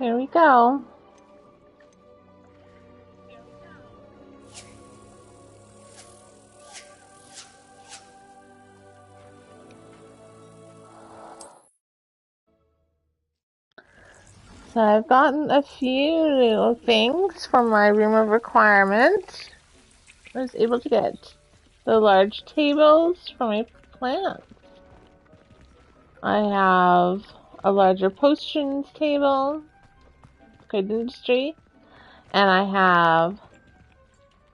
Here we go. So I've gotten a few little things from my room of requirement. I was able to get the large tables for my plants. I have a larger potions table, good industry, and I have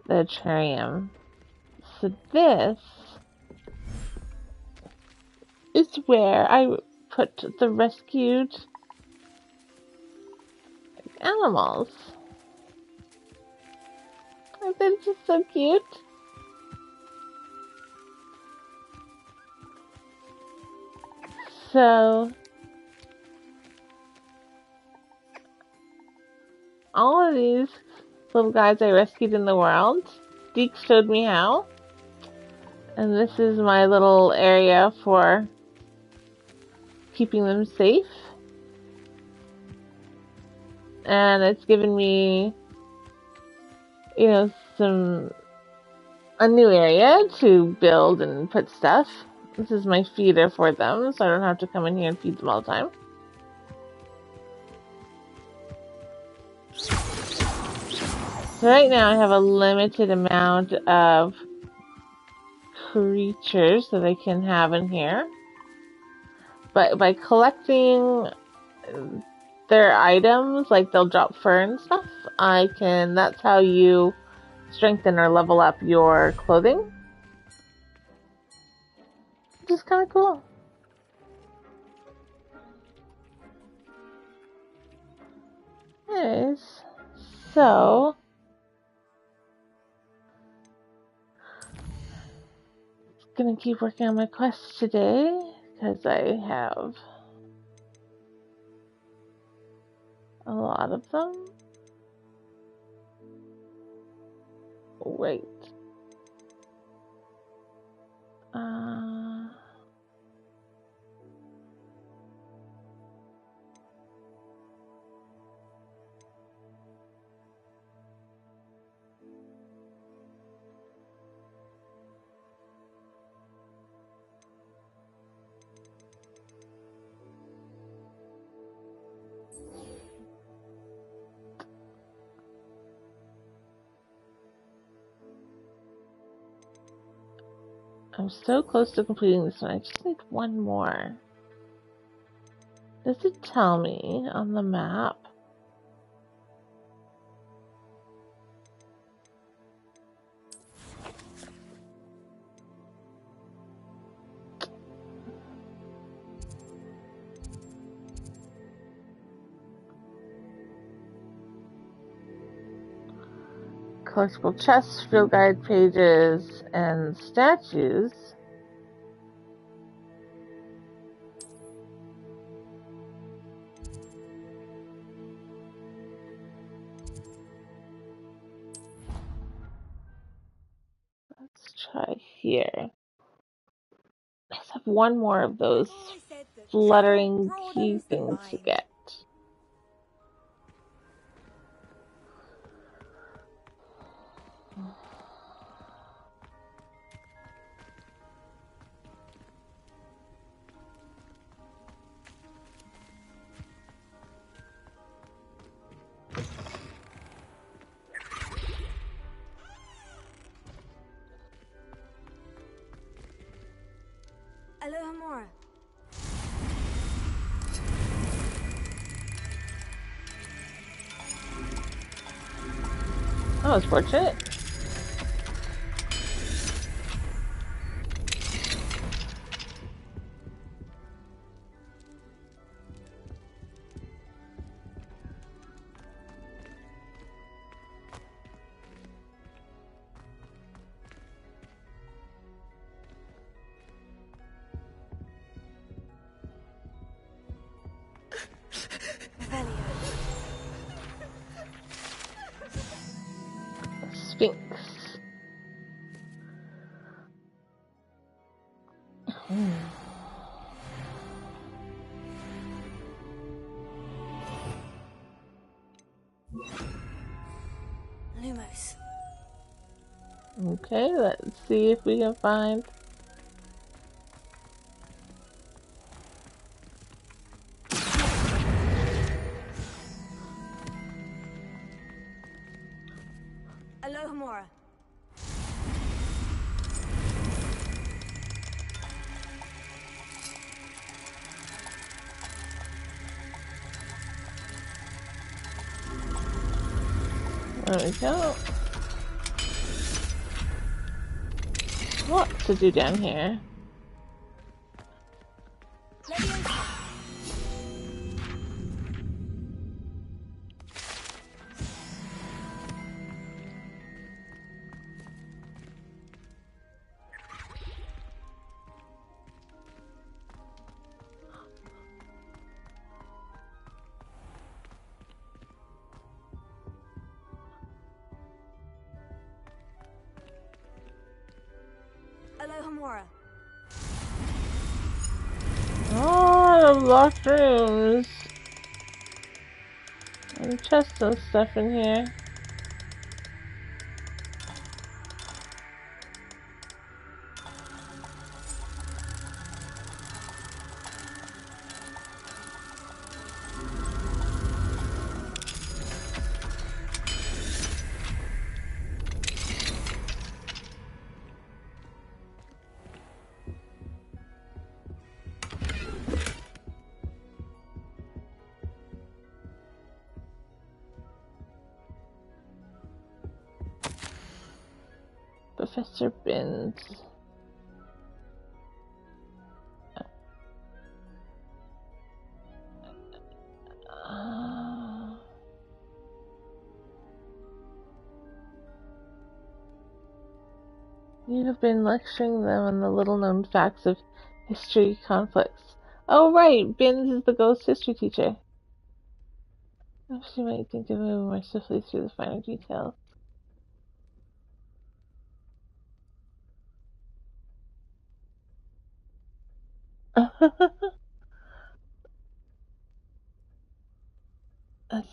the terrarium. So this is where I put the rescued animals. I think it's just so cute. So all of these little guys I rescued in the world, Deke showed me how. And this is my little area for keeping them safe. And it's given me, you know, a new area to build and put stuff. This is my feeder for them, so I don't have to come in here and feed them all the time. So right now I have a limited amount of creatures that I can have in here. But by collecting their items, like they'll drop fur and stuff, that's how you strengthen or level up your clothing. Which is kind of cool. Anyways, so gonna keep working on my quests today because I have a lot of them. Wait. I'm so close to completing this one. I just need one more. Does it tell me on the map? Collectible chests, field guide pages, and statues. Let's try here. I just have one more of those fluttering key things to get. Alohomora. That was fortunate. Sphinx. place. Okay, let's see if we can find... Alohomora. There we go. What to do down here? Alohomora. Oh, locked rooms. And chests and stuff in here. Professor Binns. You have been lecturing them on the little-known facts of history conflicts. Oh, right! Binns is the ghost history teacher. She might think of moving more swiftly through the finer details. It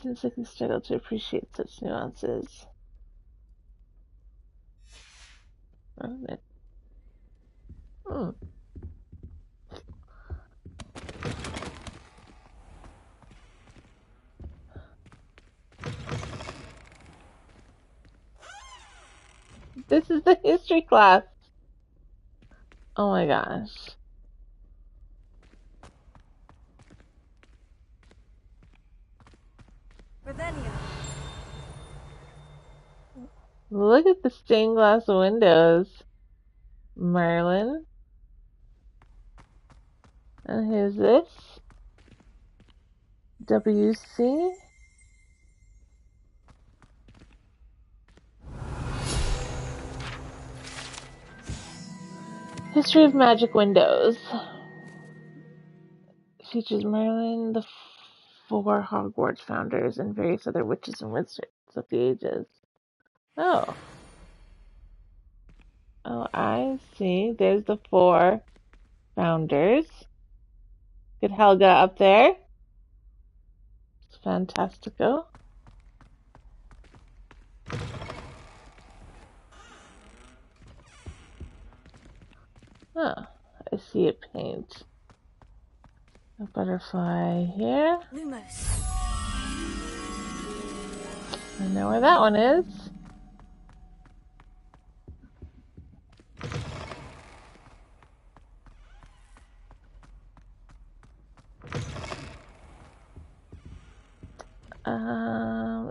seems like you struggle to appreciate such nuances. Hmm. This is the history class. Oh my gosh. Revelio. Look at the stained glass windows. Merlin. And who's this? WC. History of Magic Windows. Features Merlin, the four Hogwarts founders, and various other witches and wizards of the ages. Oh. Oh, I see. There's the four founders. Get Helga up there. It's fantastico. Oh, I see a paint. A butterfly here. Lumos. I know where that one is.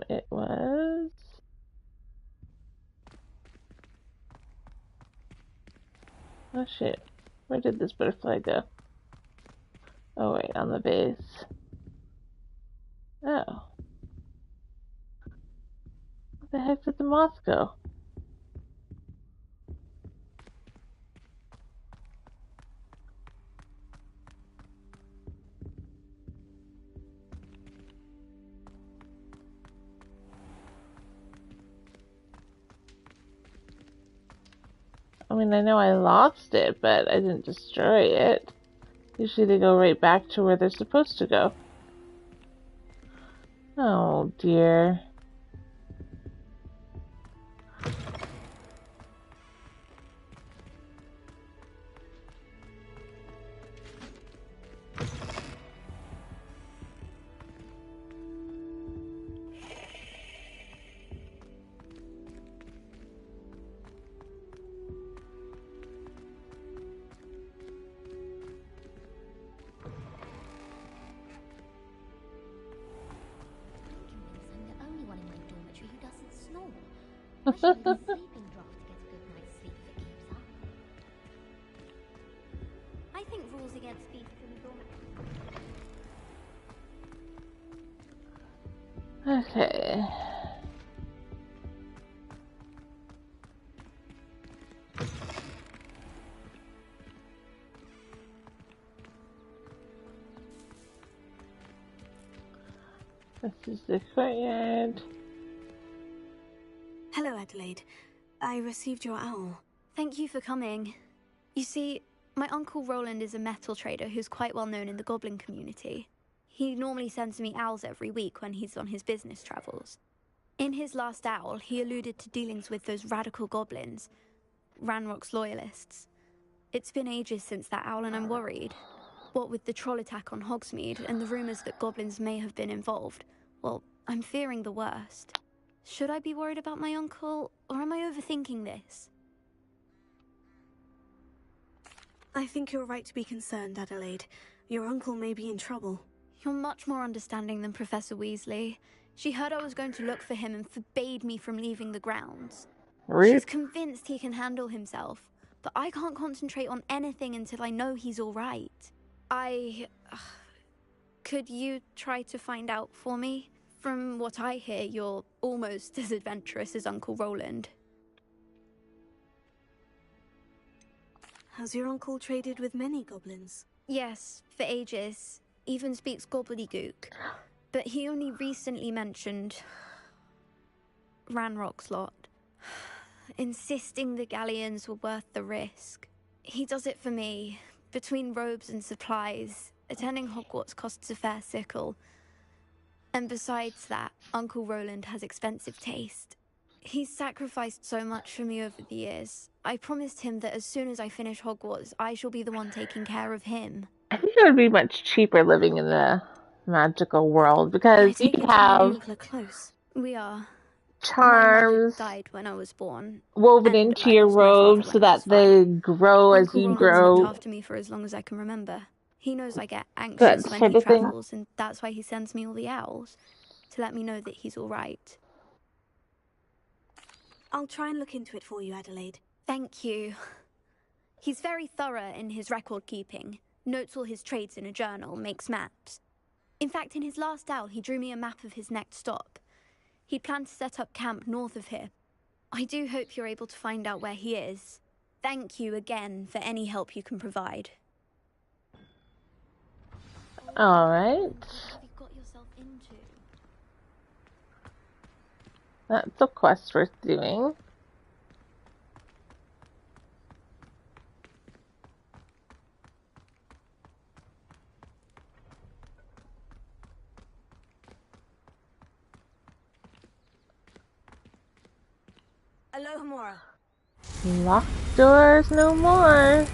It was... Oh shit. Where did this butterfly go? Oh wait, on the base. Oh. Where the heck did the moth go? I mean, I know I lost it, but I didn't destroy it. Usually they go right back to where they're supposed to go. Oh dear. Sleeping drop to get a good night's sleep that keeps up. I think rules against beasts in dormitory. Okay. This is the courtyard. Hello, Adelaide. I received your owl. Thank you for coming. You see, my Uncle Roland is a metal trader who's quite well known in the goblin community. He normally sends me owls every week when he's on his business travels. In his last owl, he alluded to dealings with those radical goblins, Ranrock's loyalists. It's been ages since that owl and I'm worried. What with the troll attack on Hogsmeade and the rumours that goblins may have been involved, well, I'm fearing the worst. Should I be worried about my uncle, or am I overthinking this? I think you're right to be concerned, Adelaide. Your uncle may be in trouble. You're much more understanding than Professor Weasley. She heard I was going to look for him and forbade me from leaving the grounds. Rude. She's convinced he can handle himself, but I can't concentrate on anything until I know he's all right. Could you try to find out for me? From what I hear, you're almost as adventurous as Uncle Roland. Has your uncle traded with many goblins? Yes, for ages. Even speaks Goobledgook. But he only recently mentioned Ranrock's lot, insisting the galleons were worth the risk. He does it for me. Between robes and supplies, attending Hogwarts costs a fair sickle. And besides that, Uncle Roland has expensive taste. He's sacrificed so much for me over the years. I promised him that as soon as I finish Hogwarts, I shall be the one taking care of him. I think it would be much cheaper living in the magical world because you have close. We are. charms My mother died when I was born. woven and into I your lost my father robes when so I that was 5. they grow as Uncle you Roland's grow. looked after me for as long as I can remember. He knows I get Good anxious when sort he of thing. travels, and that's why he sends me all the owls, to let me know that he's all right. I'll try and look into it for you, Adelaide. Thank you. He's very thorough in his record keeping, notes all his trades in a journal, makes maps. In fact, in his last owl, he drew me a map of his next stop. He'd planned to set up camp north of here. I do hope you're able to find out where he is. Thank you again for any help you can provide. Alright. What have you got yourself into? That's a quest worth doing. Alohomora. Locked doors no more.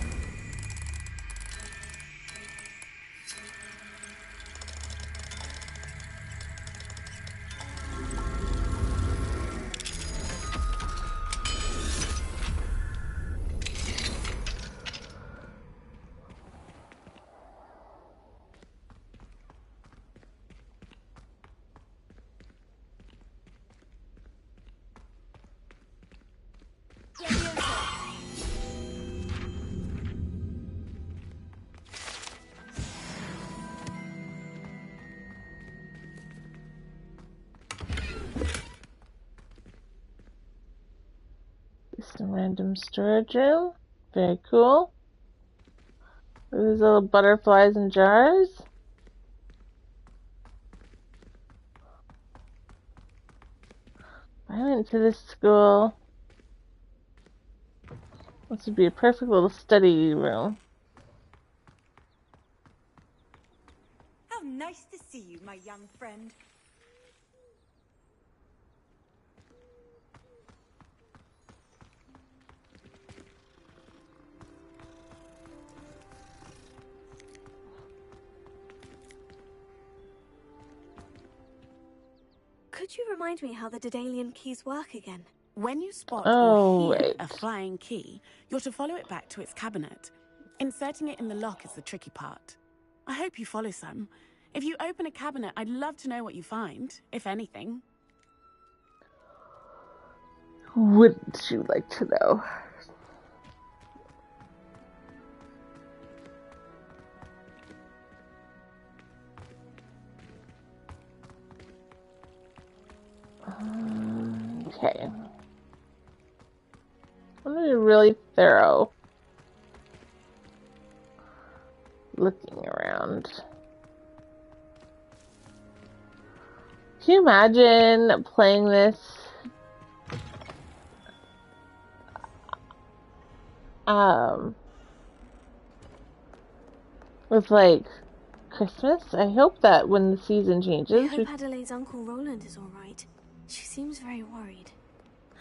Just a random storage room. Very cool. These little butterflies in jars. I went to this school. This would be a perfect little study room. How nice to see you, my young friend. Could you remind me how the Daedalian keys work again? When you spot Oh, or hear wait. a flying key, you're to follow it back to its cabinet. Inserting it in the lock is the tricky part. I hope you follow some. If you open a cabinet, I'd love to know what you find, if anything. Wouldn't you like to know? Okay. I'm gonna be really thorough looking around. Can you imagine playing this with like Christmas? I hope that when the season I changes, hope Adelaide's Uncle Roland is alright. She seems very worried.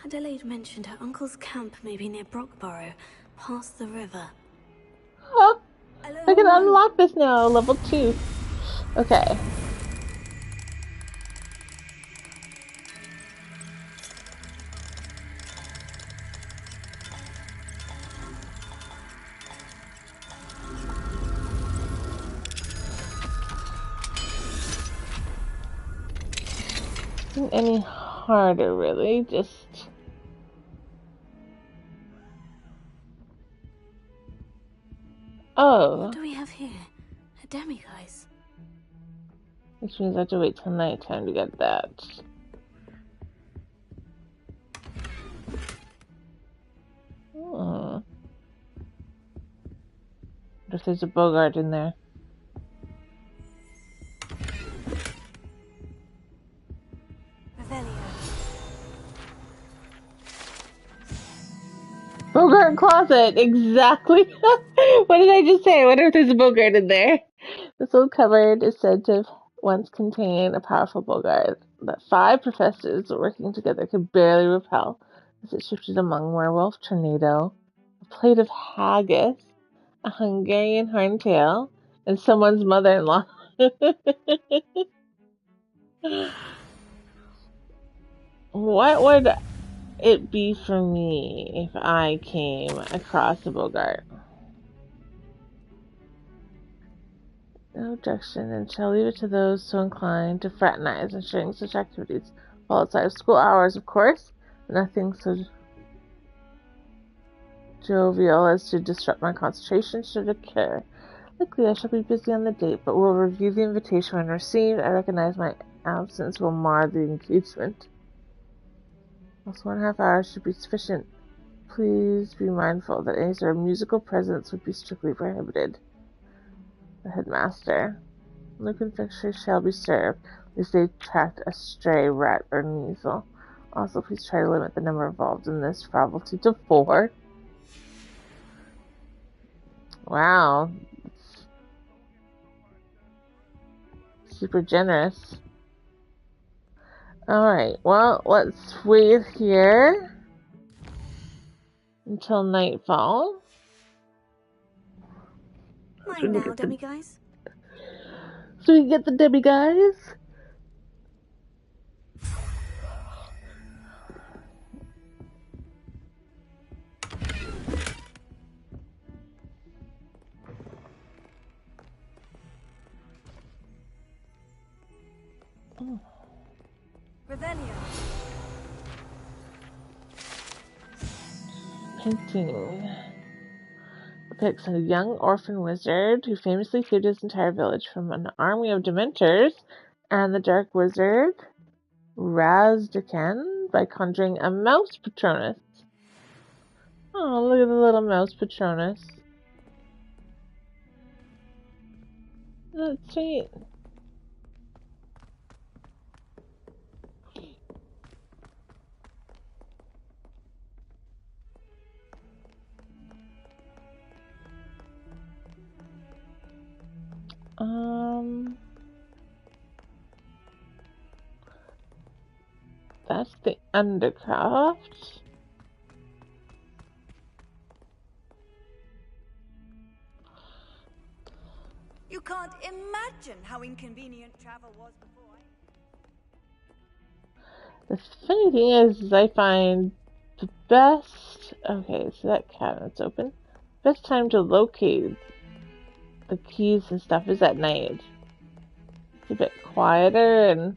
Adelaide mentioned her uncle's camp may be near Brockborough, past the river. oh, Hello, I can everyone. unlock this now, level 2. Okay. Isn't any harder, really, just... Oh. What do we have here? A demiguise. Which means I have to wait till nighttime to get that. What if there's a Bogart in there? Bogart closet! Exactly! What did I just say? I wonder if there's a Bogart in there. This old cupboard is said to have once contained a powerful Bogart that 5 professors working together could barely repel as it shifted among werewolf, tornado, a plate of haggis, a Hungarian horntail, and someone's mother-in-law. What would it be for me if I came across a Bogart? No objection, and shall leave it to those so inclined to fraternize and sharing such activities while outside of school hours, of course. Nothing so jovial as to disrupt my concentration should occur. Likely I shall be busy on the date, but will review the invitation when received. I recognize my absence will mar the engagement. Also 1.5 hours should be sufficient. Please be mindful that any sort of musical presence would be strictly prohibited. The headmaster. No confectionery shall be served, lest they attract a stray rat or weasel. Also, please try to limit the number involved in this frivolity to 4. Wow. Super generous. Alright, well, let's wait here until nightfall. Mine now, demiguise. So we can get the demiguise. Revelio. Painting depicts a young orphan wizard who famously saved his entire village from an army of dementors and the dark wizard Razdakan by conjuring a mouse patronus. Oh, look at the little mouse patronus. That's sweet. That's the undercraft. You can't imagine how inconvenient travel was before. The funny thing is I find the best... Okay, so that cabinet's open. Best time to locate the keys and stuff is at night. It's a bit quieter and...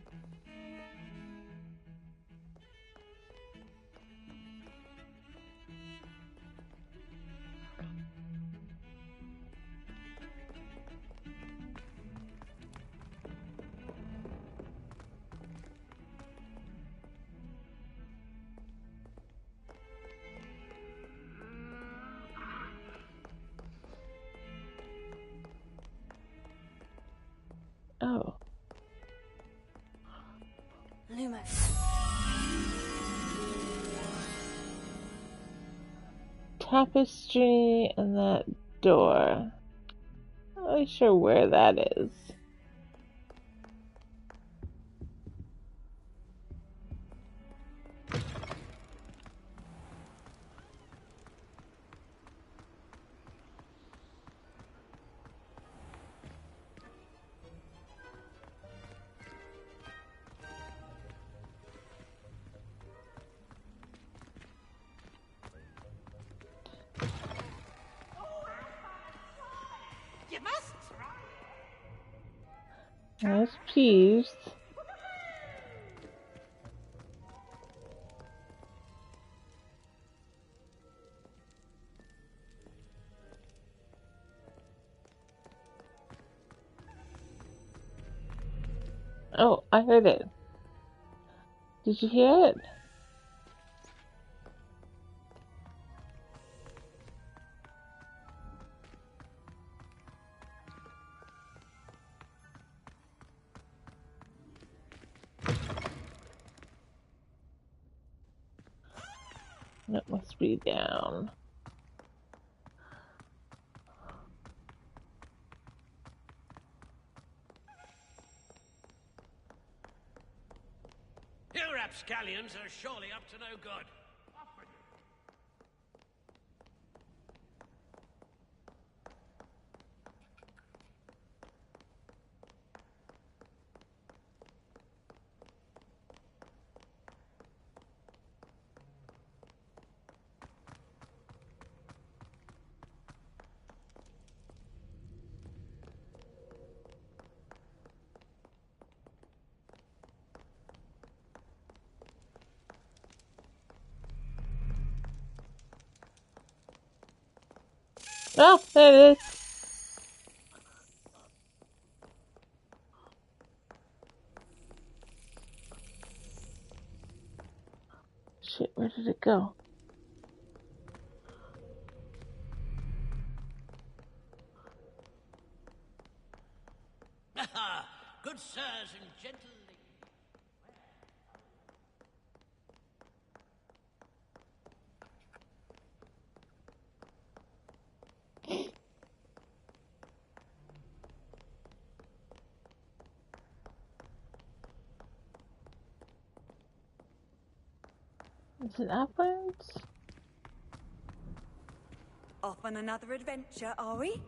tapestry and that door. I'm not really sure where that is. There's Peeves. Oh, I heard it. Did you hear it? It must be down. You rapscallions are surely up to no good. Oh, there it is. Shit, where did it go? Good sirs and gentle ladies. Is it upwards? Off on another adventure, are we?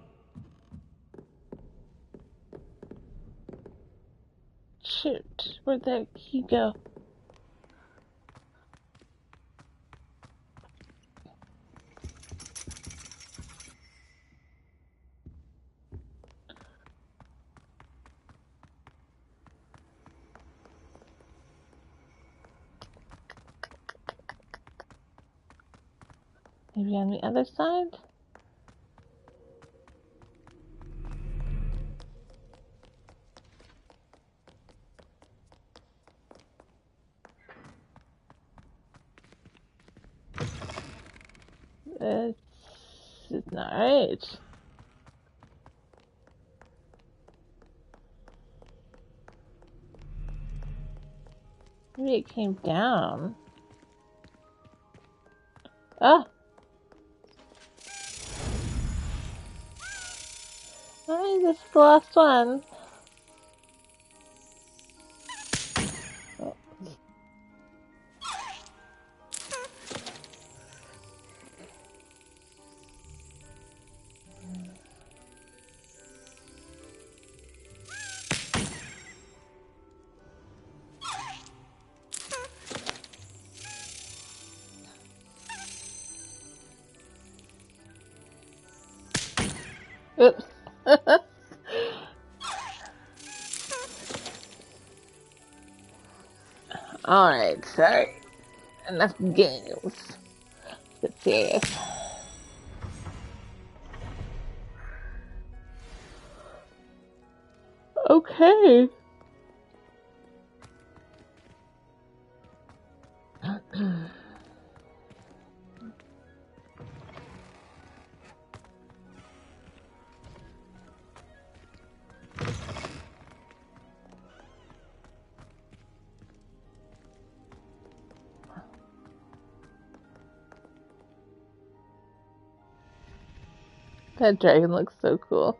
Shoot, where'd that key go? Maybe on the other side? It's not right. Maybe it came down. Oh! Oh, this is the last one. Oh. Oops. Alright, sorry. Enough games. Get serious. Okay. That dragon looks so cool.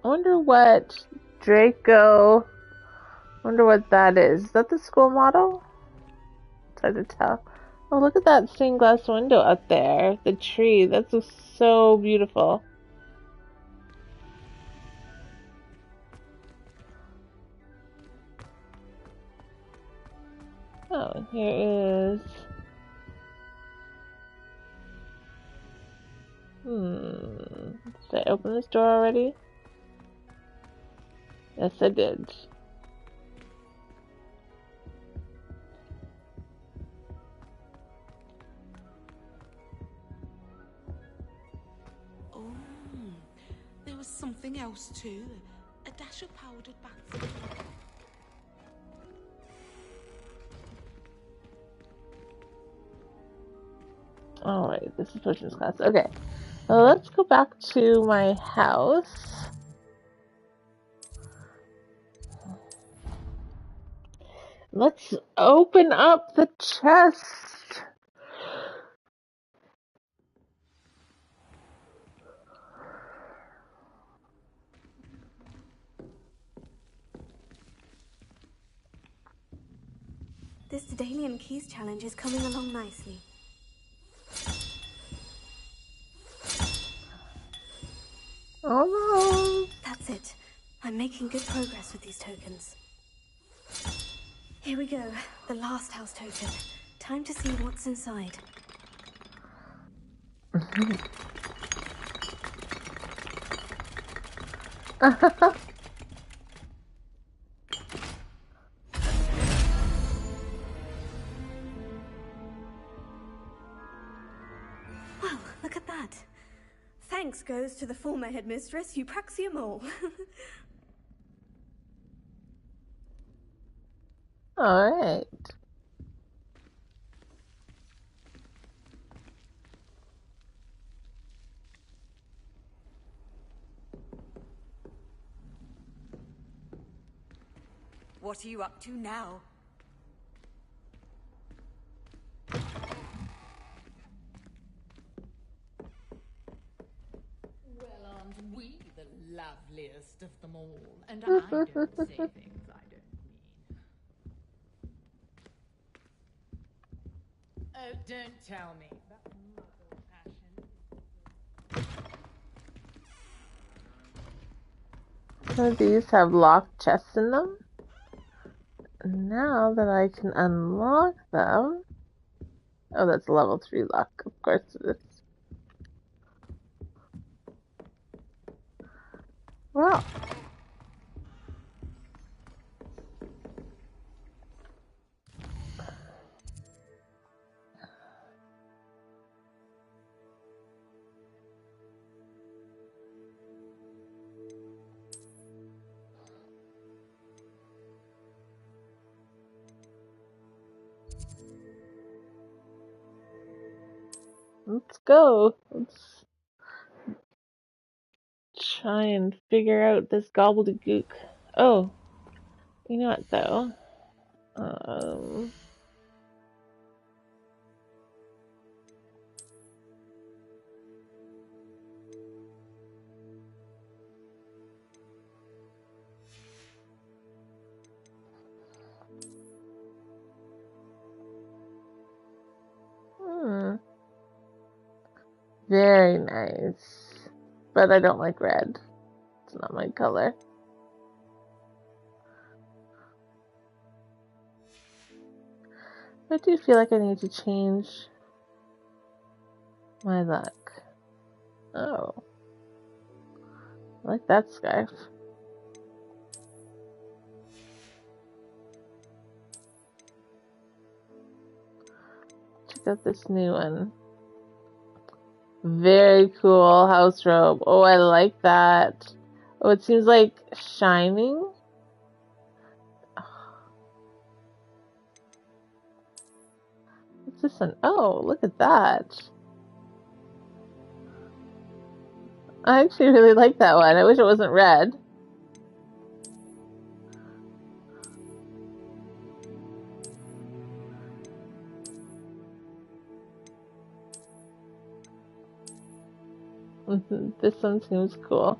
I wonder what Draco. Wonder what that is. Is that the school motto? It's hard to tell. Oh, look at that stained glass window up there. The tree. That's so beautiful. Oh, here is. Did I open this door already? Yes, I did. Oh, there was something else too. A dash of powdered bath. Alright, this is potions class. Okay. Well, let's go back to my house. Let's open up the chest. This Daedalian Keys challenge is coming along nicely. Oh no. That's it. I'm making good progress with these tokens. Here we go. The last house token. Time to see what's inside. Well, look at that. Thanks goes to the former headmistress, Eupraxia Mole. Alright. What are you up to now? Well, aren't we the loveliest of them all? And I don't say things I don't mean. Oh, don't tell me. That mother passion. Some of these have locked chests in them. Now that I can unlock them. Oh, that's a level 3 lock. Of course it is. Well. Let's go. Let's try and figure out this gobbledygook. Oh, you know what though? Very nice. But I don't like red. It's not my color. I do feel like I need to change my luck. Oh. I like that scarf. Check out this new one. Very cool house robe. Oh, I like that. Oh, it seems like shining. What's this one? Oh, look at that. I actually really like that one. I wish it wasn't red. This one seems cool.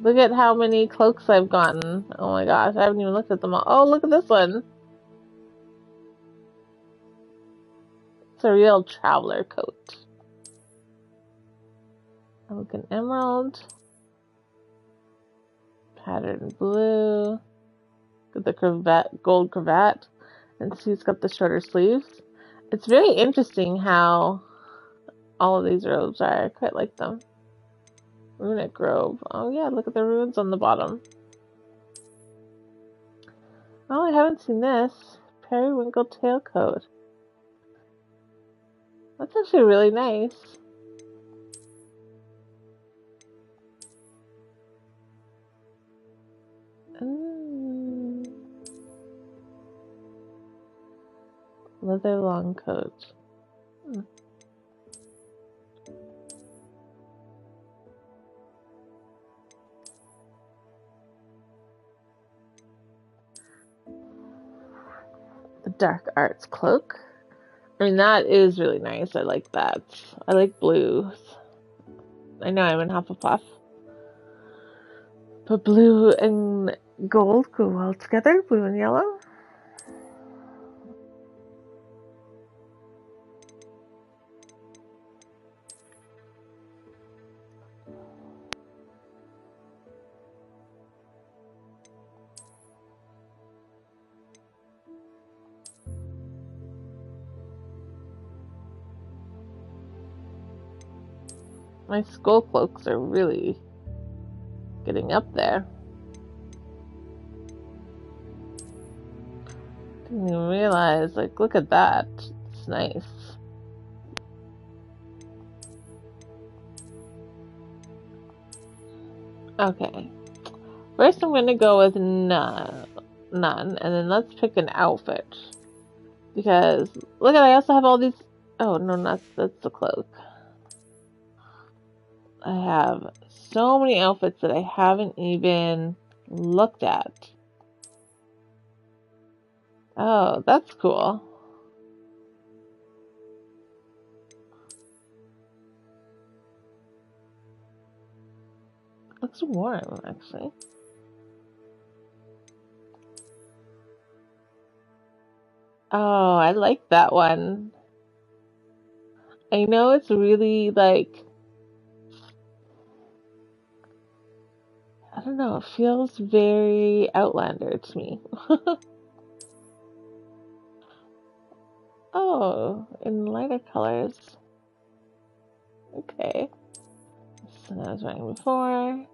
Look at how many cloaks I've gotten. Oh my gosh, I haven't even looked at them all. Oh, look at this one. It's a real traveler coat. Look, an emerald. Patterned blue. With the cravat, gold cravat. And see, it's got the shorter sleeves. It's very interesting how all of these robes are. I quite like them. Runic Grove. Oh yeah, look at the runes on the bottom. Oh, I haven't seen this. Periwinkle tailcoat. That's actually really nice. Leather long coat. The dark arts cloak. I mean, that is really nice. I like that. I like blues. I know I'm in Hufflepuff. But blue and gold go well together. Blue and yellow. My skull cloaks are really getting up there. Didn't even realize, like, look at that. It's nice. Okay. First I'm gonna go with none, and then let's pick an outfit. Because, look at, I also have all these, oh no, that's the cloak. I have so many outfits that I haven't even looked at. Oh, that's cool. Looks warm, actually. Oh, I like that one. I know it's really, like, I don't know, it feels very Outlander to me. Oh, in lighter colors. Okay. So that I was wearing before.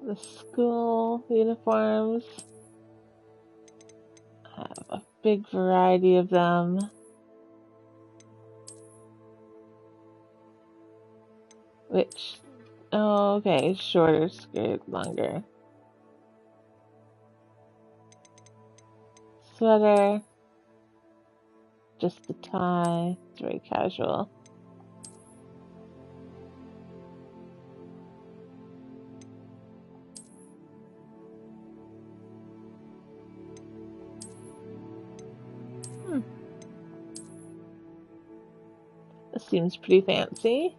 The school uniforms. I have a big variety of them. Which, oh, okay, shorter skirt, longer. Sweater. Just the tie. It's very casual. This seems pretty fancy.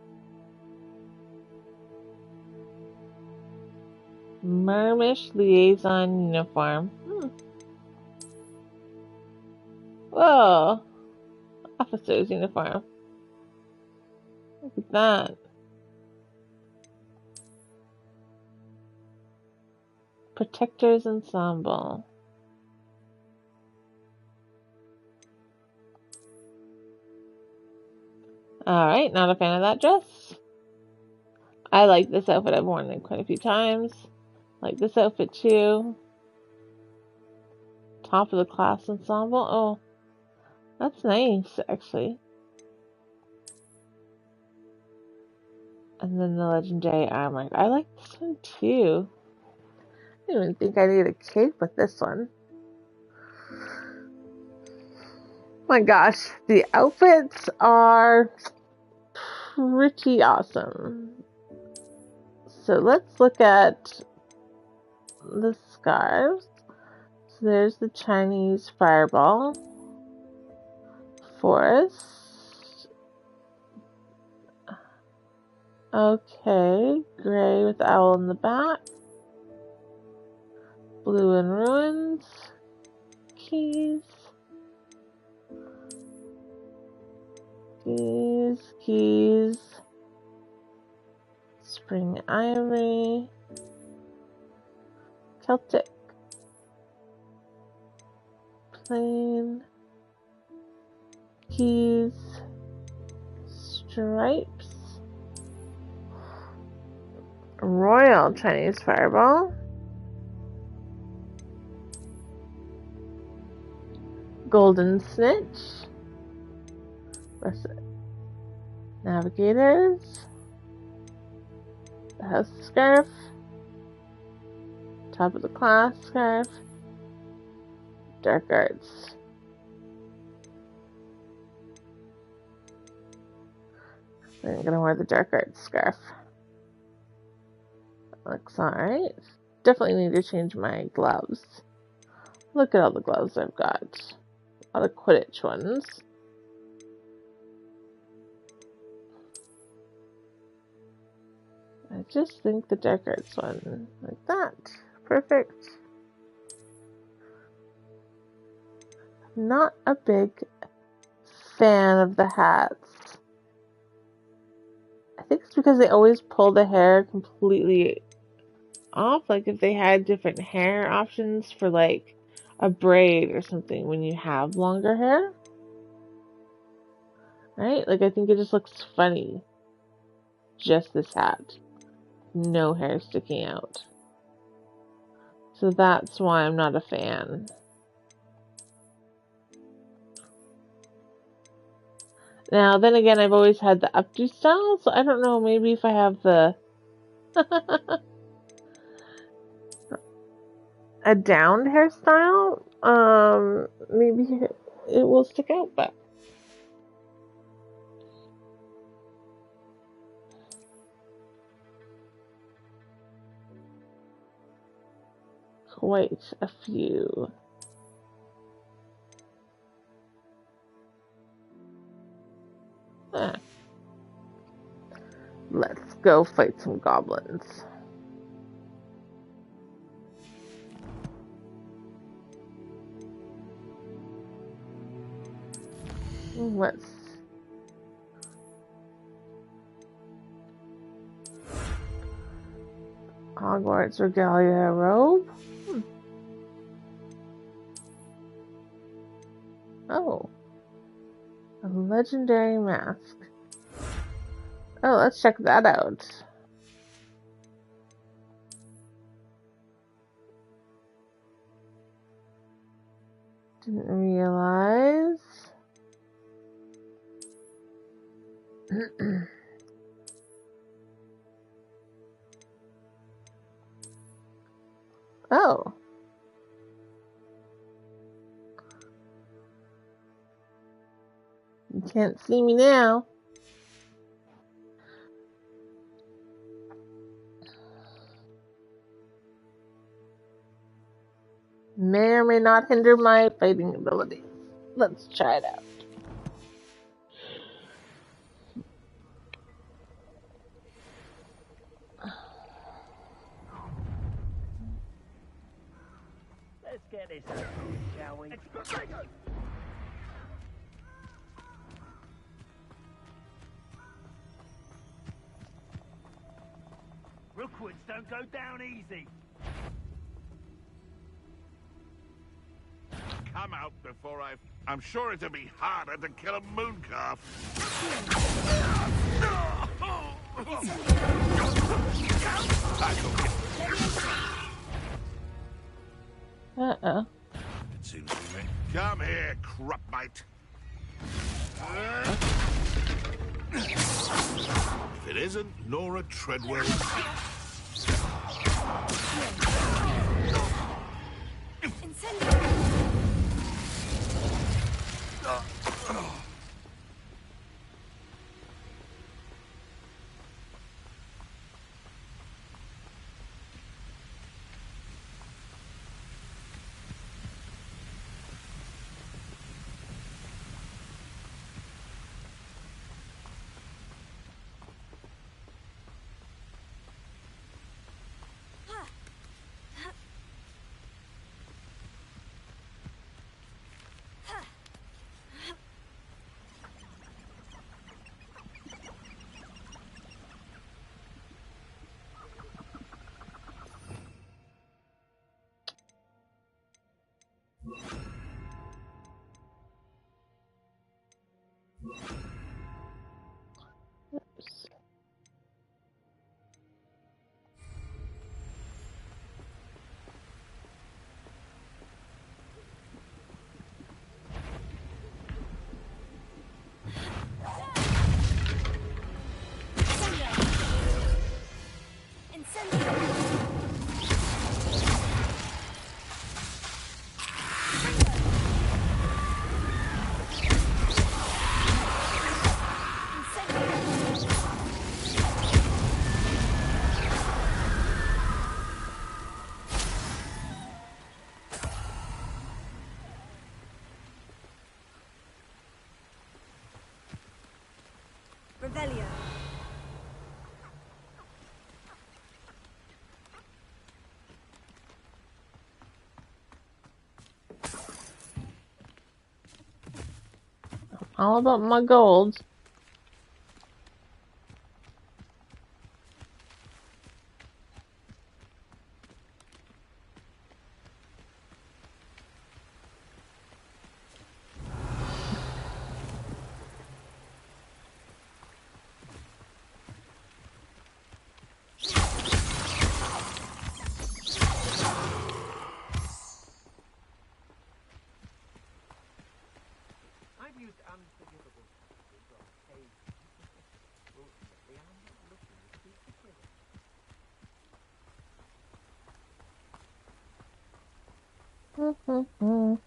Mermish liaison uniform. Whoa! Officer's uniform. Look at that. Protector's ensemble. Alright, not a fan of that dress. I like this outfit. I've worn it quite a few times. Like this outfit too. Top of the class ensemble. Oh, that's nice, actually. And then the legendary armor. I like this one too. I don't even think I need a cape with this one. My gosh, the outfits are pretty awesome. So let's look at the scarves. So there's the Chinese fireball, forest. Okay, gray with the owl in the back. Blue and ruins. Keys. Keys. Spring ivory. Celtic. Plain. Keys. Stripes. Royal Chinese fireball. Golden snitch. Navigators. The house scarf. Top of the class scarf. Dark arts. I'm gonna wear the dark arts scarf. Looks alright. Definitely need to change my gloves. Look at all the gloves I've got. A lot of Quidditch ones. I just think the dark arts one, like that. Perfect. Not a big fan of the hats. I think it's because they always pull the hair completely off. Like if they had different hair options for like a braid or something when you have longer hair. Right? Like I think it just looks funny. Just this hat. No hair sticking out. So that's why I'm not a fan. Now, then again, I've always had the updo style, so I don't know, maybe if I have the a downed hairstyle, maybe it will stick out, but quite a few. Let's go fight some goblins. Let's Hogwarts regalia robe. Oh, a legendary mask. Oh, let's check that out. Didn't realize. Oh. You can't see me now. May or may not hinder my fighting abilities. Let's try it out. Let's get this over, shall we? Rookwoods don't go down easy. Come out before I'm sure it'll be harder to kill a mooncalf. Uh-oh. It seems we may. Come here, crupmate. If it isn't Nora Treadwell. Oops. Revelio. All about my gold. I've used unforgivable tactics on occasion. Ultimately, I'm not looking to be forgiven.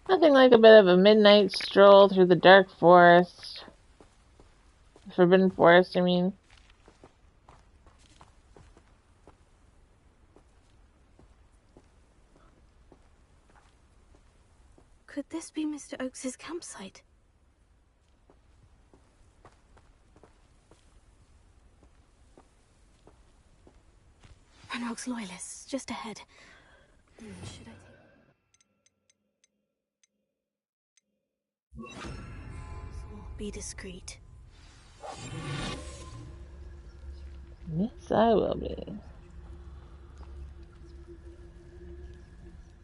Nothing like a bit of a midnight stroll through the dark forest. Forbidden forest, I mean. Could this be Mr. Oakes's campsite? Ranrock's loyalists, just ahead. Should I take... Be discreet. Yes, I will be.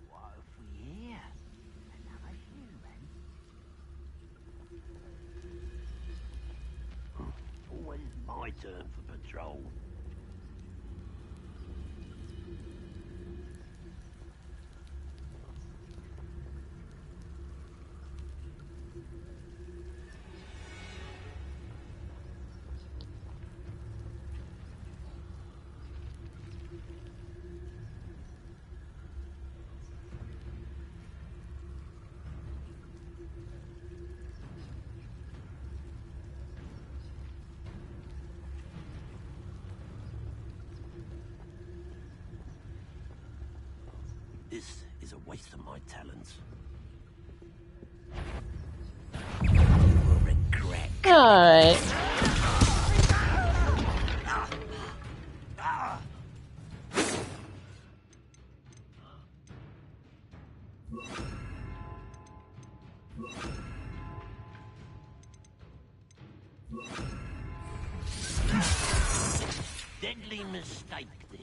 What have we here? Another human? Always my turn for patrol. This is a waste of my talents. You will regret. Alright. Deadly mistake, this.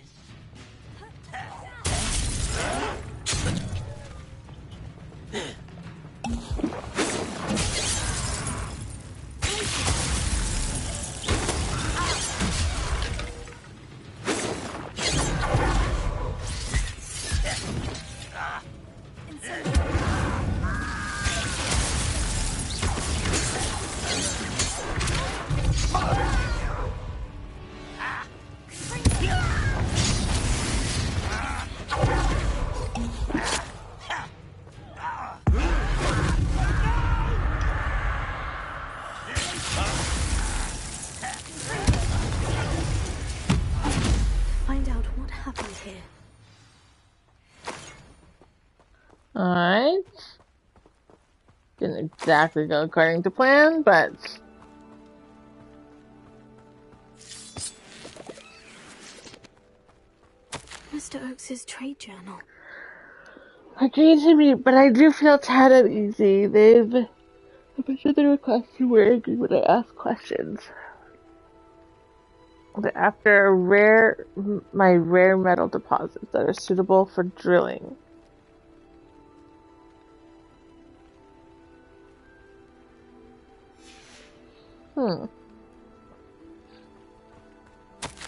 Alright. Didn't exactly go according to plan, but... Mr. Oakes's trade journal. Agreed to meet, but I do feel tad uneasy. They've mentioned the request to wear angry when I ask questions. After my rare metal deposits that are suitable for drilling.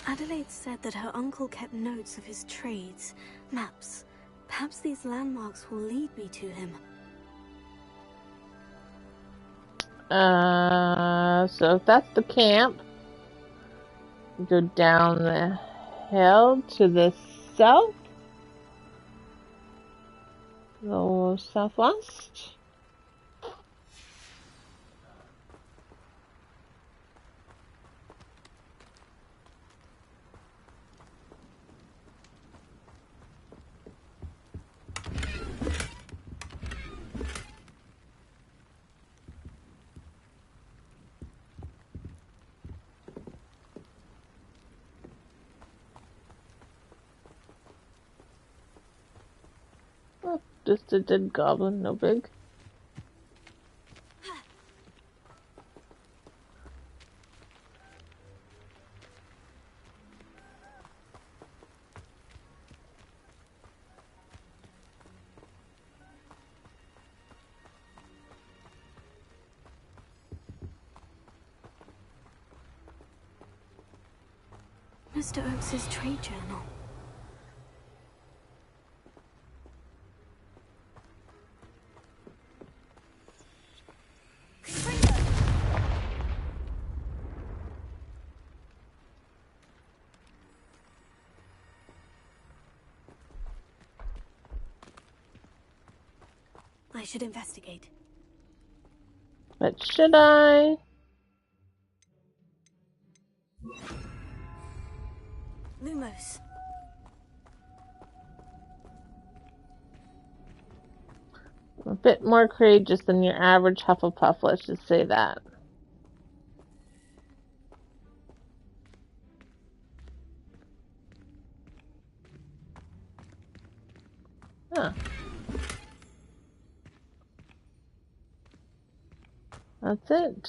Adelaide said that her uncle kept notes of his trades, maps. Perhaps these landmarks will lead me to him. So if that's the camp, go down the hill to the south, go southwest. Just a dead goblin, no big. Mr. Oakes's trade journal. I should investigate. But should I? Lumos. A bit more courageous than your average Hufflepuff, let's just say that. Huh. That's it.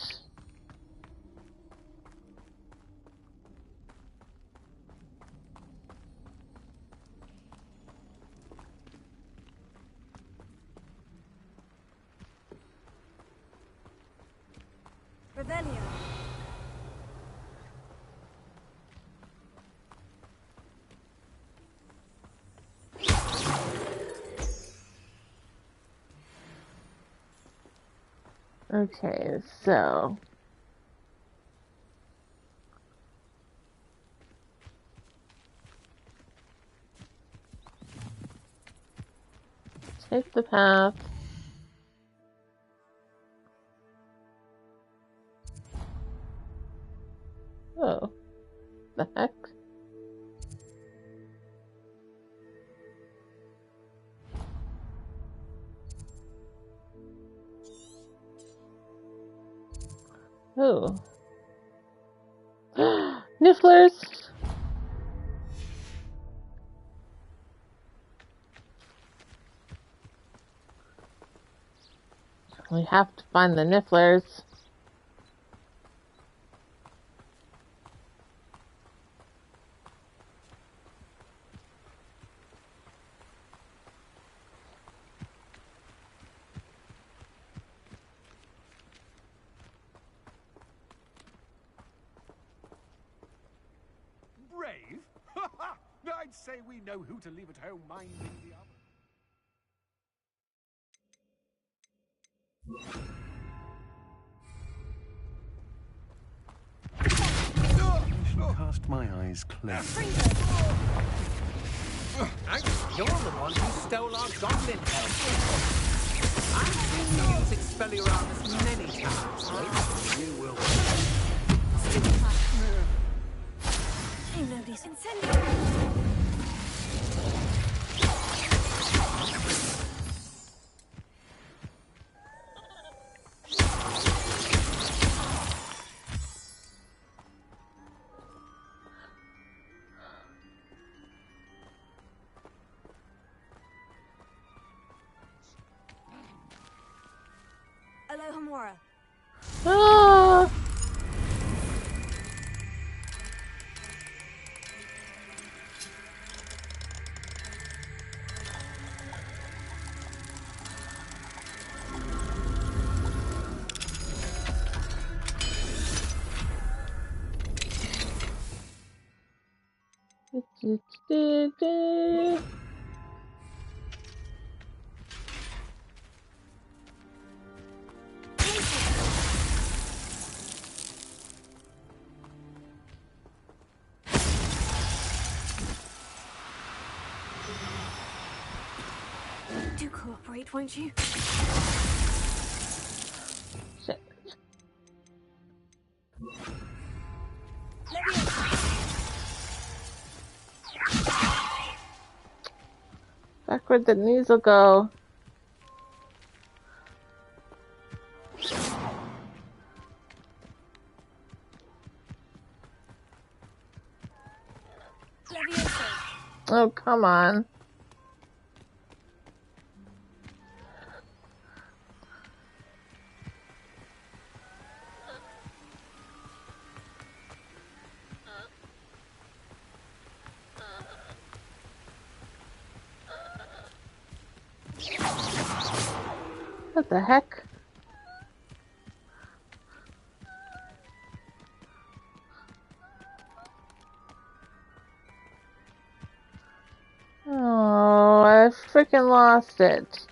Rebellion. Okay, so... take the path. Oh, the heck? Oh. Nifflers! We have to find the Nifflers. Brave? I'd say we know who to leave at home minding the others. I shall cast my eyes close. You're the one who stole our goblin help. I've seen you use Expelliarmus many times, right? You will. I know these incendiary. 'Tis Grimoire. Ah! Do cooperate, won't you? Shit. Back where the knees will go. Oh, come on. What the heck? Oh, I freaking lost it.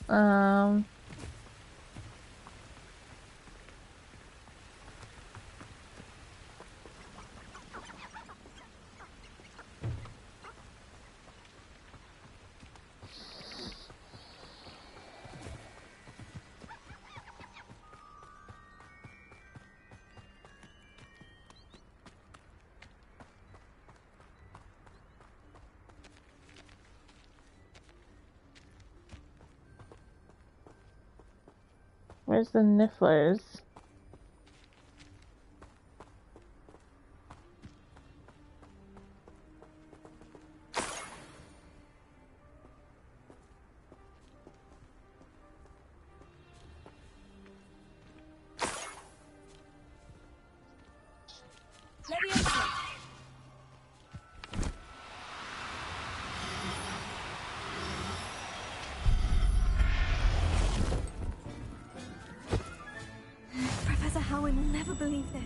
Um... Where's the nifflers? Professor Howin will never believe this.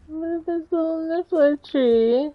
Look at this little niffler tree.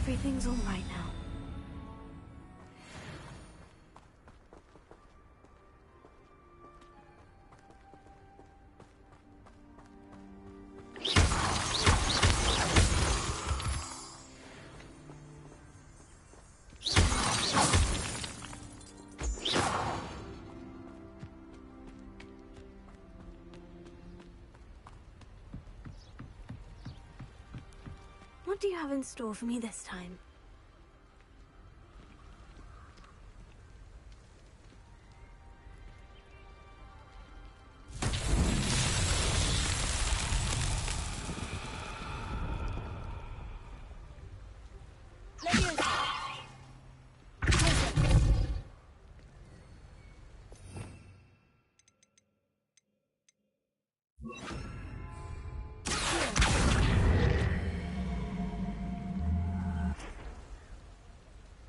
Everything's all right now. What do you have in store for me this time?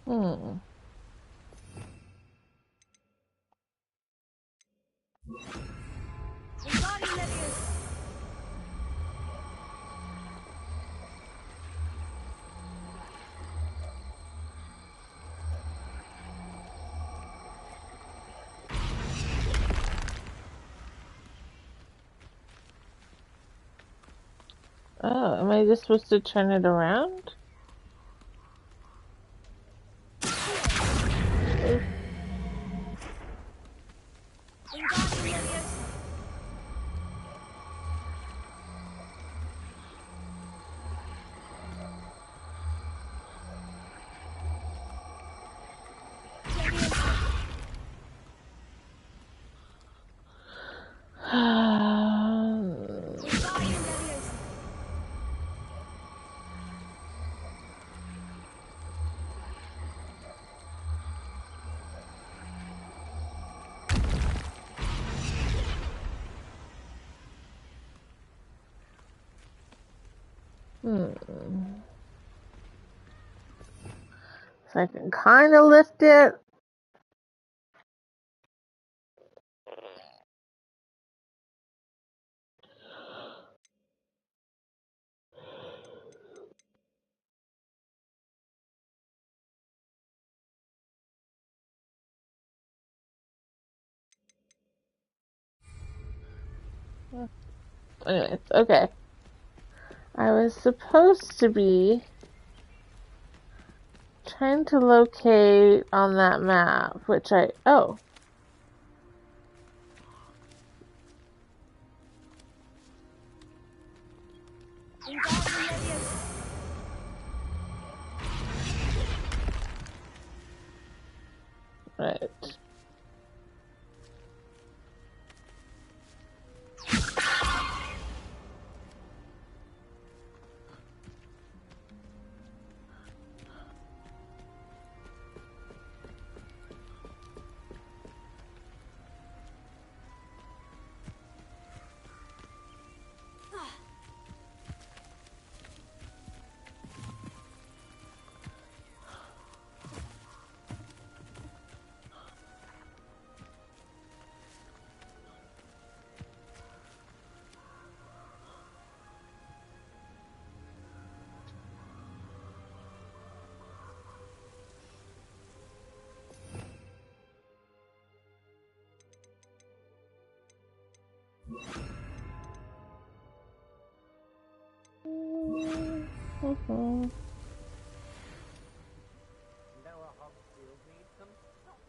Hmm. Oh, am I just supposed to turn it around? So I can kind of lift it. Anyways, okay. I was supposed to be trying to locate on that map, which oh. Right.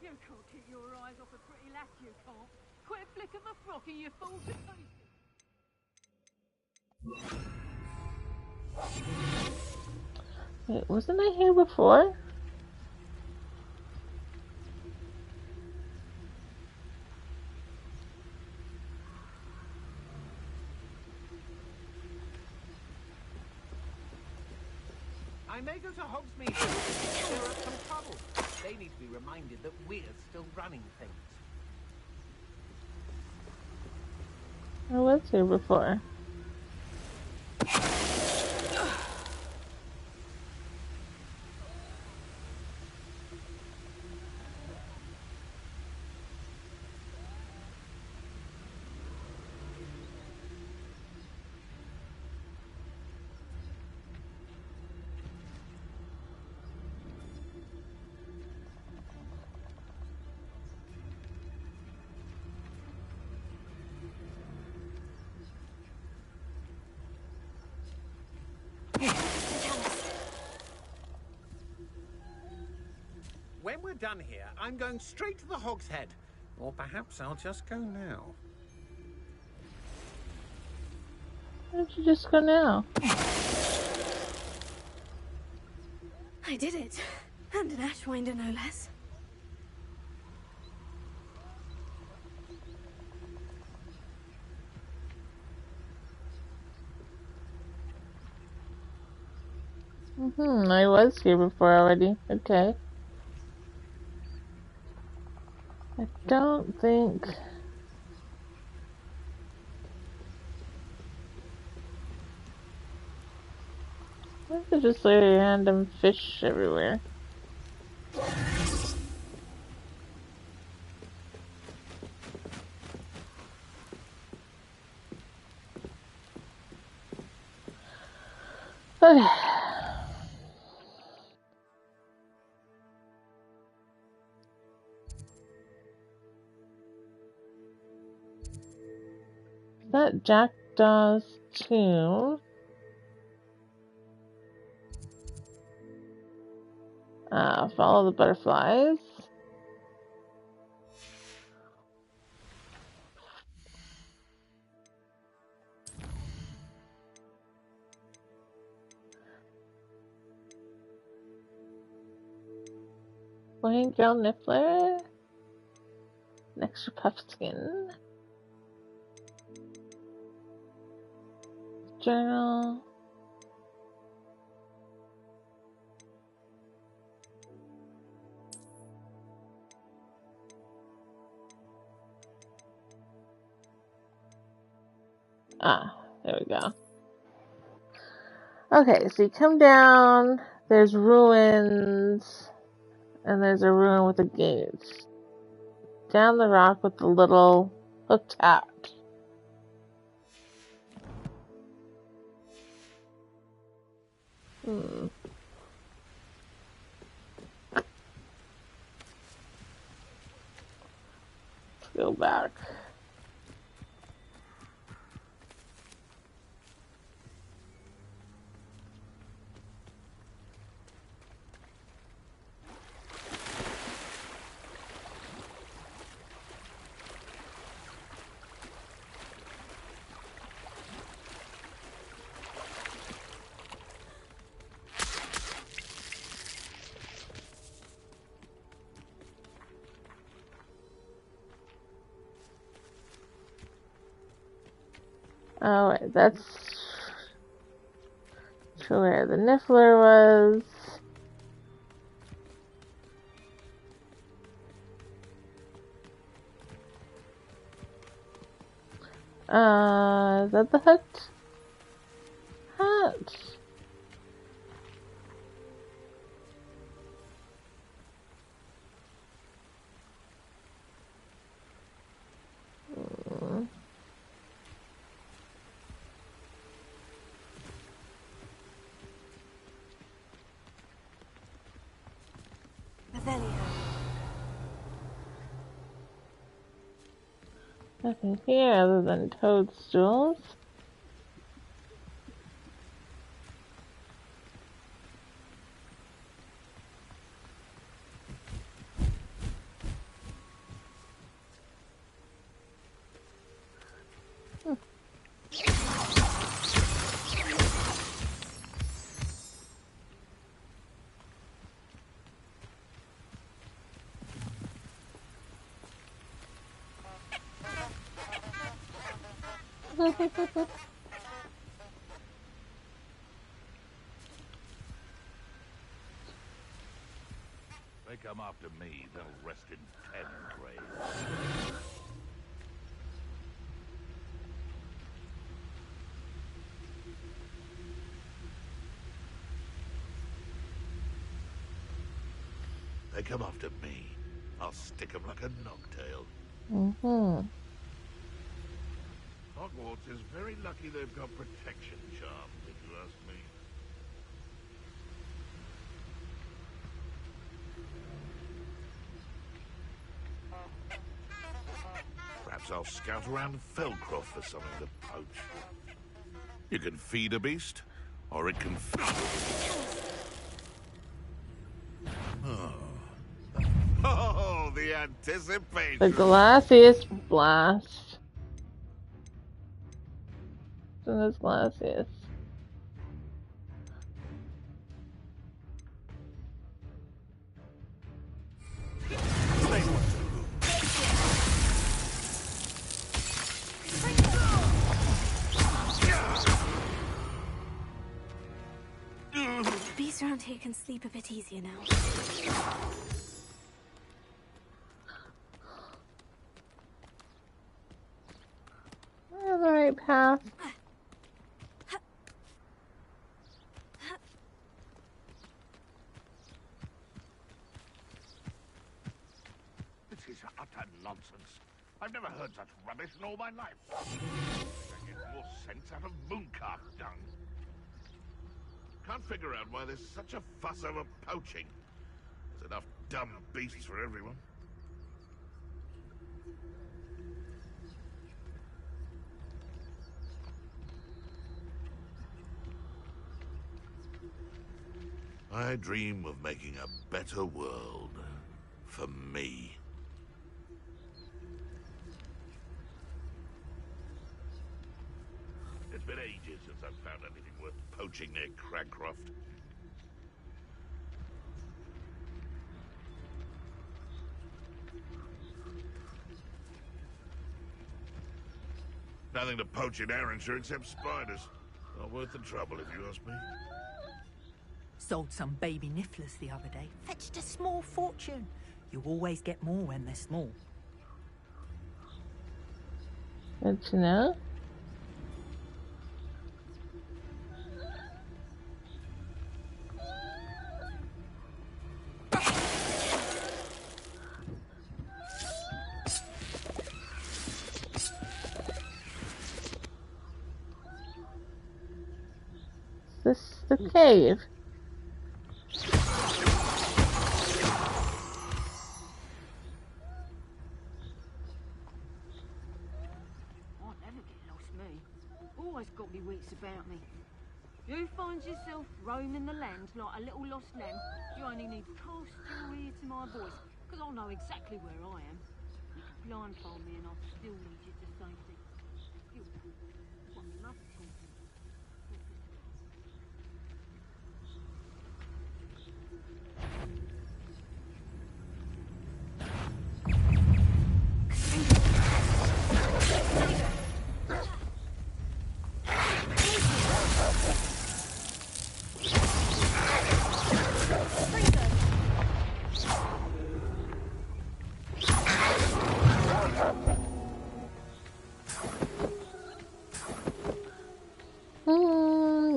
You can't keep your eyes off a pretty lass, you can't. Quit a flick of a frock and you fall to pieces. Wait, wasn't I here before? I may go to Hogsmeade to stir up some trouble. They need to be reminded that we're still running things. I was here before. When we're done here, I'm going straight to the Hog's Head. Or perhaps I'll just go now. Why don't you just go now? I did it. And an Ashwinder, no less. I was here before already. Okay. I don't think... Why is there just like random fish everywhere? Okay. That Jackdaw's tomb. Follow the butterflies. Plain girl niffler. An extra puff skin. Journal. There we go. Okay, so you come down, there's ruins, and there's a ruin with a gate. Down the rock with the little hooked hat. Let's go back. Oh, wait, that's to where the Niffler was. Is that the hut? Hut. Nothing here other than toadstools. They come after me, they'll rest in 10 graves. They come after me, I'll stick them like a knocktail. Hogwarts is very lucky they've got protection charms, if you ask me. Perhaps I'll scout around Felcroft for something to poach. You can feed a beast, or it can Oh, the anticipation! The Glacius Blast. And this Glacius. Beasts around here can sleep a bit easier now. We're on the right path. utter nonsense. I've never heard such rubbish in all my life. I get more sense out of mooncalf dung. Can't figure out why there's such a fuss over poaching. There's enough dumb beasts for everyone. I dream of making a better world for me. It's been ages since I've found anything worth poaching near Cragcroft. Nothing to poach in Arrynshire except spiders. Not worth the trouble, if you ask me. Sold some baby nifflers the other day. Fetched a small fortune. You always get more when they're small. Good to know. This is the cave. Always got me wits about me. You find yourself roaming the land like a little lost lamb, you only need cast your ear to my voice, because I'll know exactly where I am. You can blindfold me and I'll still lead you to safety. You want me mother talking.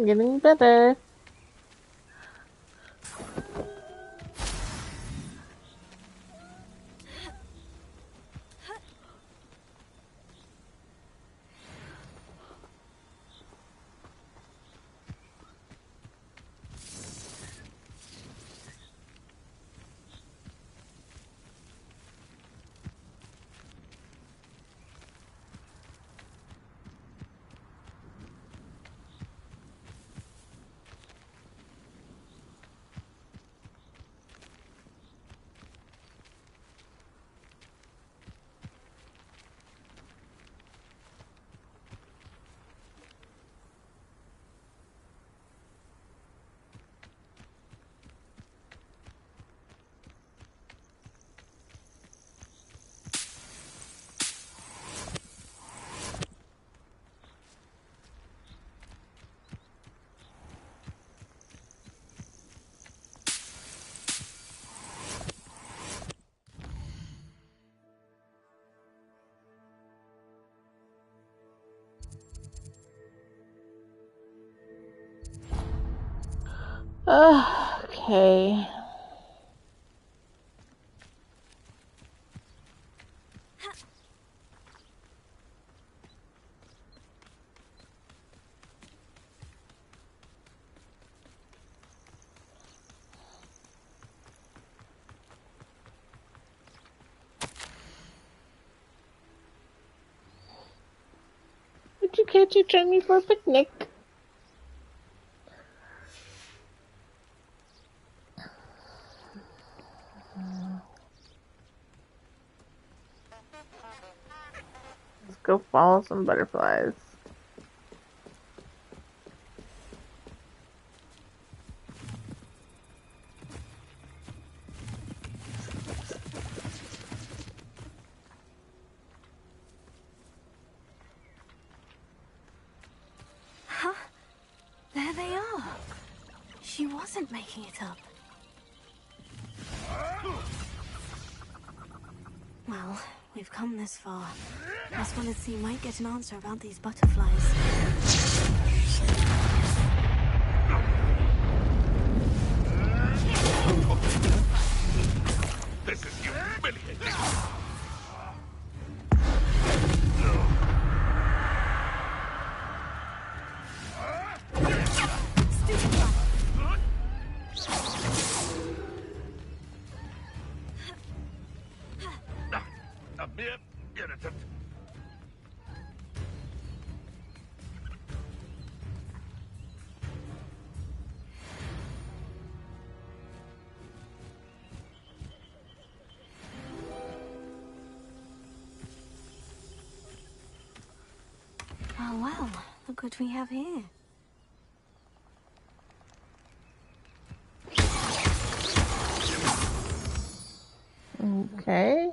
Getting better. Okay. Would you care to join me for a picnic? Let's go follow some butterflies. Huh? There they are. She wasn't making it up. Well, we've come this far. As well as we might get an answer about these butterflies. This is humiliating. Yep, irritant. Oh well, look what we have here. Okay.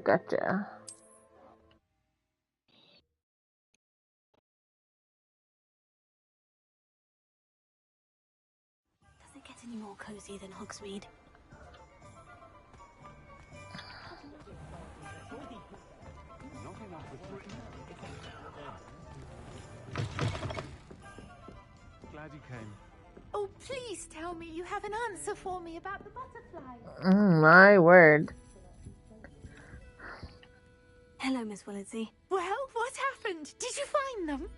Gotcha. Does it get any more cozy than Hogsmeade? Glad you came. Oh, please tell me you have an answer for me about the butterflies. My word. Hello, Miss Willardsey. Well, what happened? Did you find them?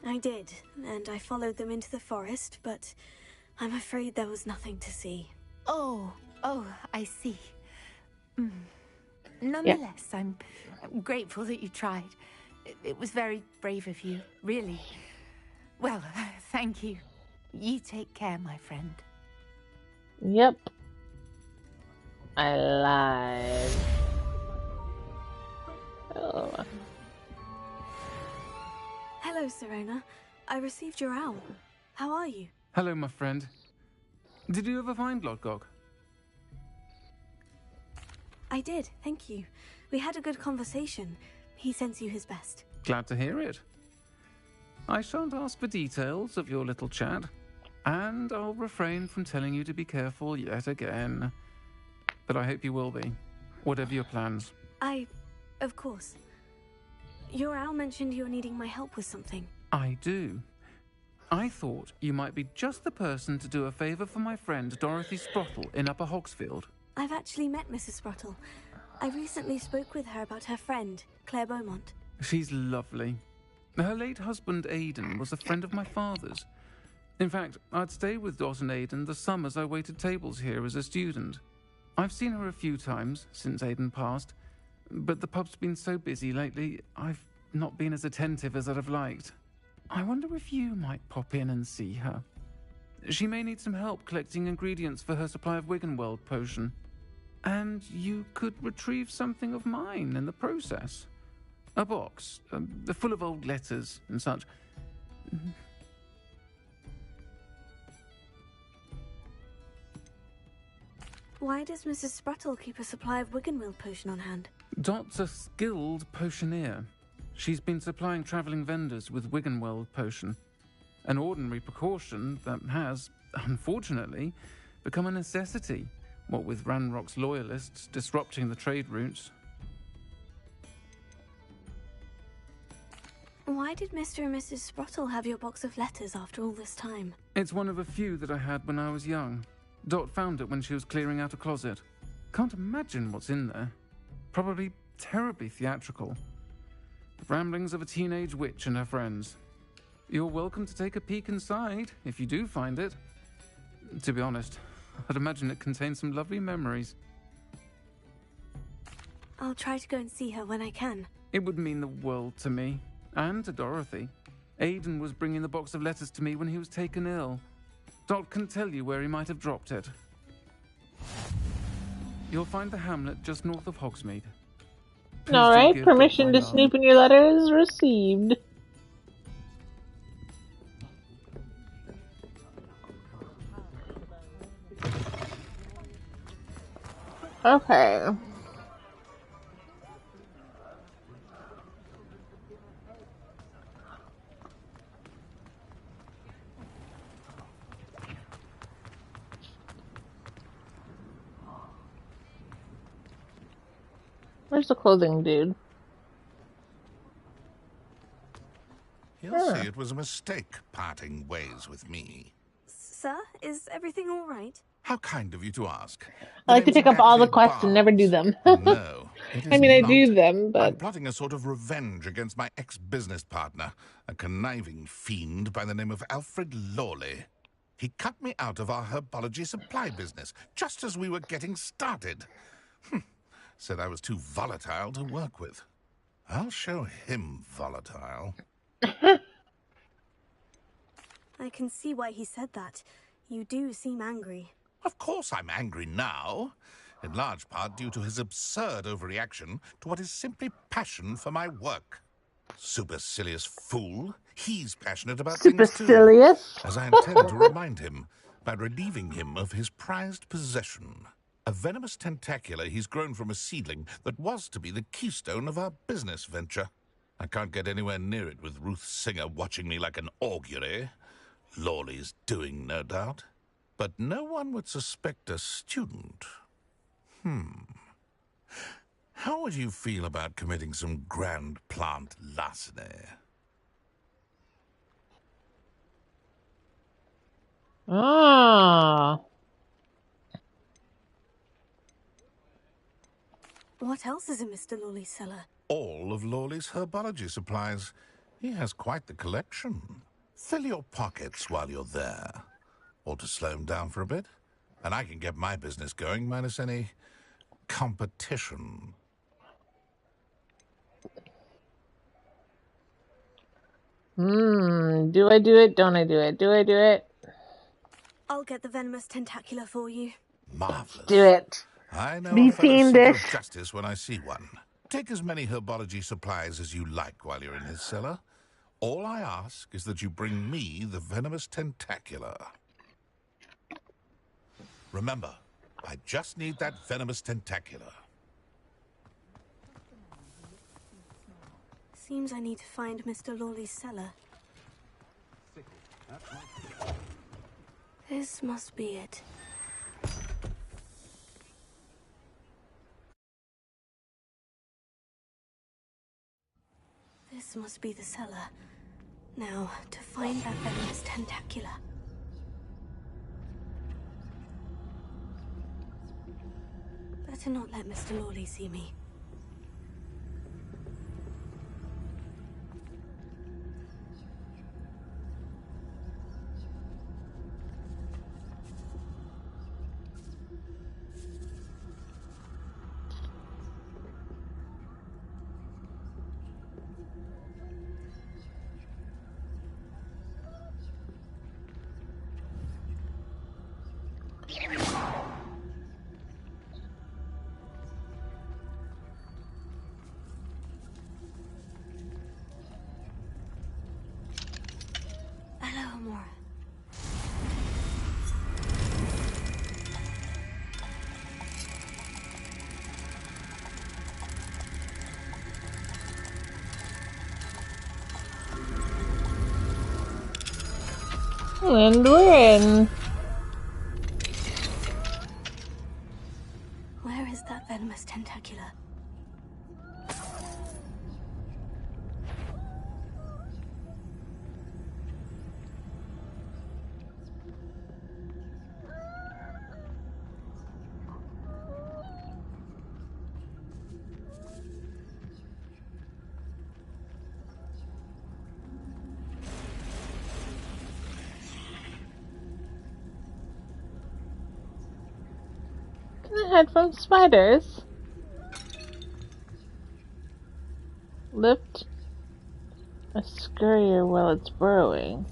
I did, and I followed them into the forest, but I'm afraid there was nothing to see. Oh, I see. Nonetheless, I'm grateful that you tried. It was very brave of you, really. Well, thank you. You take care, my friend. Yep. I lied. Oh. Hello, Serona. I received your owl. How are you? Hello, my friend. Did you ever find Goobledgook? I did, thank you. We had a good conversation. He sends you his best. Glad to hear it. I shan't ask for details of your little chat, and I'll refrain from telling you to be careful yet again. But I hope you will be, whatever your plans. Of course. Your owl mentioned you're needing my help with something. I do. I thought you might be just the person to do a favour for my friend Dorothy Sprottle in Upper Hogsfield. I've actually met Mrs. Sprottle. I recently spoke with her about her friend, Claire Beaumont. She's lovely. Her late husband Aidan was a friend of my father's. In fact, I'd stay with Dot and Aidan the summers I waited tables here as a student. I've seen her a few times since Aidan passed, but the pub's been so busy lately, I've not been as attentive as I'd have liked. I wonder if you might pop in and see her. She may need some help collecting ingredients for her supply of Wiggenweld potion. And you could retrieve something of mine in the process. A box, full of old letters and such. Why does Mrs. Sprottle keep a supply of Wiggenweld potion on hand? Dot's a skilled potioneer. She's been supplying travelling vendors with Wiggenweld potion. An ordinary precaution that has, unfortunately, become a necessity, what with Ranrock's loyalists disrupting the trade routes. Why did Mr. and Mrs. Sprottle have your box of letters after all this time? It's one of a few that I had when I was young. Dot found it when she was clearing out a closet. Can't imagine what's in there. Probably terribly theatrical. The ramblings of a teenage witch and her friends. You're welcome to take a peek inside, if you do find it. To be honest, I'd imagine it contains some lovely memories. I'll try to go and see her when I can. It would mean the world to me, and to Dorothy. Aidan was bringing the box of letters to me when he was taken ill. Dot can tell you where he might have dropped it. You'll find the hamlet just north of Hogsmeade. Alright, permission to snoop in your letters received. Okay. Where's the clothing dude? He'll see it was a mistake parting ways with me. Sir, is everything all right? How kind of you to ask. I like to pick up all the quests and never do them. No, it is I mean, I not. do them, but... I'm plotting a sort of revenge against my ex-business partner, a conniving fiend by the name of Alfred Lawley. He cut me out of our herbology supply business, just as we were getting started. Said I was too volatile to work with. I'll show him volatile. I can see why he said that. You do seem angry. Of course I'm angry now, in large part due to his absurd overreaction to what is simply passion for my work. Supercilious fool. He's passionate about things too. Supercilious? As I intend to remind him by relieving him of his prized possession. A venomous tentacula he's grown from a seedling that was to be the keystone of our business venture. I can't get anywhere near it with Ruth Singer watching me like an augury. Lawley's doing, no doubt. But no one would suspect a student. How would you feel about committing some grand plant larceny? Ah. What else is in Mr. Lawley's cellar? All of Lawley's herbology supplies. He has quite the collection. Fill your pockets while you're there. Or to slow him down for a bit. And I can get my business going minus any competition. Do I do it? Don't I do it? Do I do it? I'll get the venomous tentacula for you. Marvelous. Do it. I know Be a fellow's fiendish. of justice when I see one. Take as many herbology supplies as you like while you're in his cellar. All I ask is that you bring me the venomous tentacula. Remember, I just need that venomous tentacula. Seems I need to find Mr. Lawley's cellar. This must be it. This must be the cellar. Now, to find that venomous tentacula. Better not let Mr. Lawley see me. Hello, Amora. And we're in. Where is that venomous tentacula? Can I hide from spiders? Lift a scurrier while it's burrowing.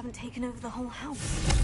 haven't taken over the whole house.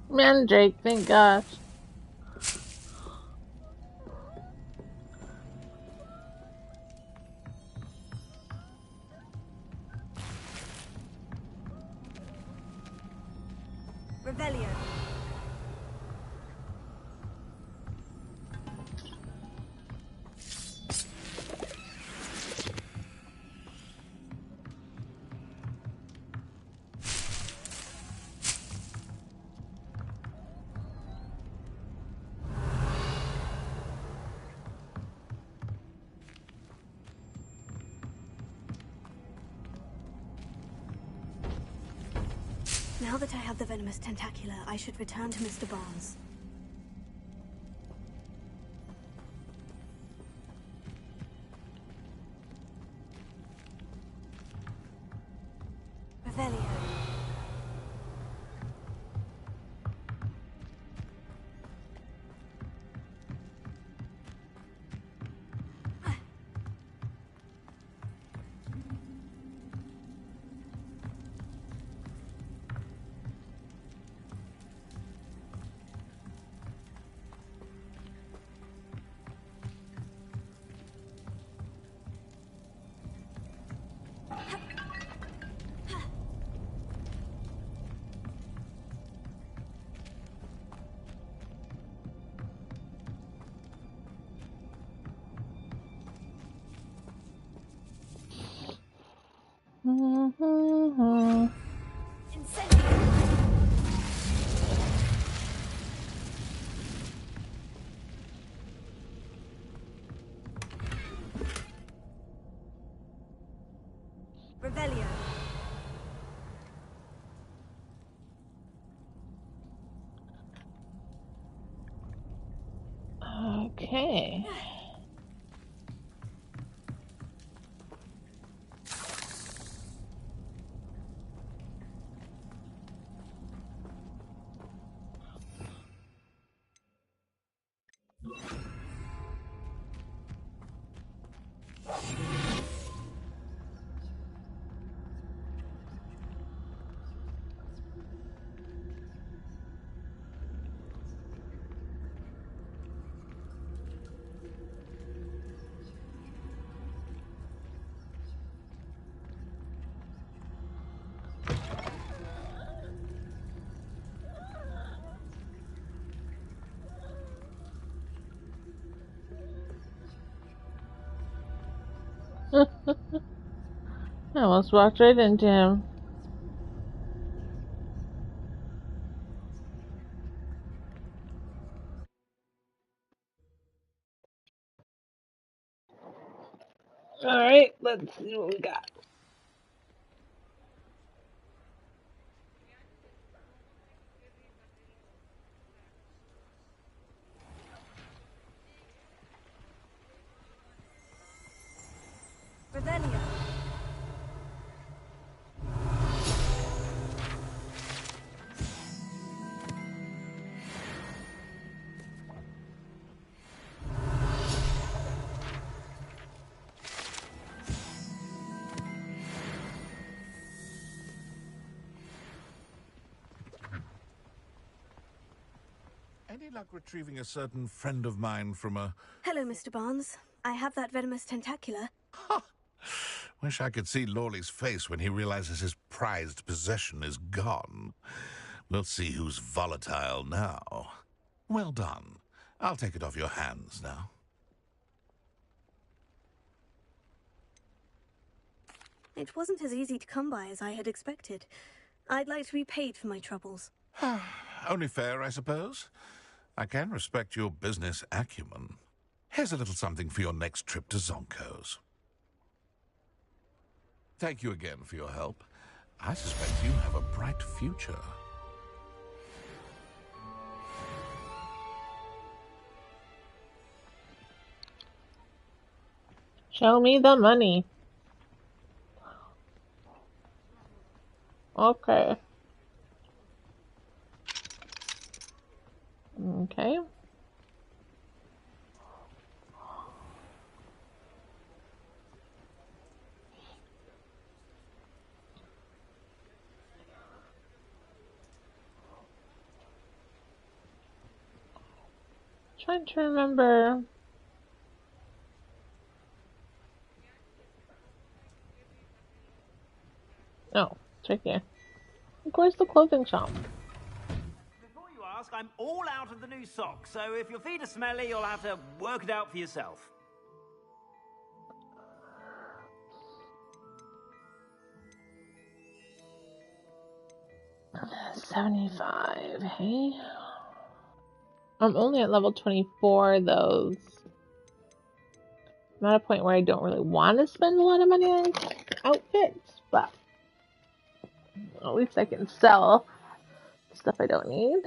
Mandrake, thank gosh. Revelio. Now that I have the venomous tentacula, I should return to Mr. Barnes. Revelio. Revelio. Okay. I almost walked right into him. Alright, let's see what we got. Revelio. Any luck retrieving a certain friend of mine from a... Hello, Mr. Barnes. I have that venomous tentacula. Wish I could see Lawley's face when he realizes his prized possession is gone. We'll see who's volatile now. Well done. I'll take it off your hands now. It wasn't as easy to come by as I had expected. I'd like to be paid for my troubles. Only fair, I suppose. I can respect your business acumen. Here's a little something for your next trip to Zonko's. Thank you again for your help. I suspect you have a bright future. Show me the money. Okay. Okay. Trying to remember. Oh, it's right here. Where's the clothing shop? Before you ask, I'm all out of the new socks, so if your feet are smelly, you'll have to work it out for yourself. $75, hey? I'm only at level 24, though. I'm at a point where I don't really want to spend a lot of money on outfits, but at least I can sell stuff I don't need.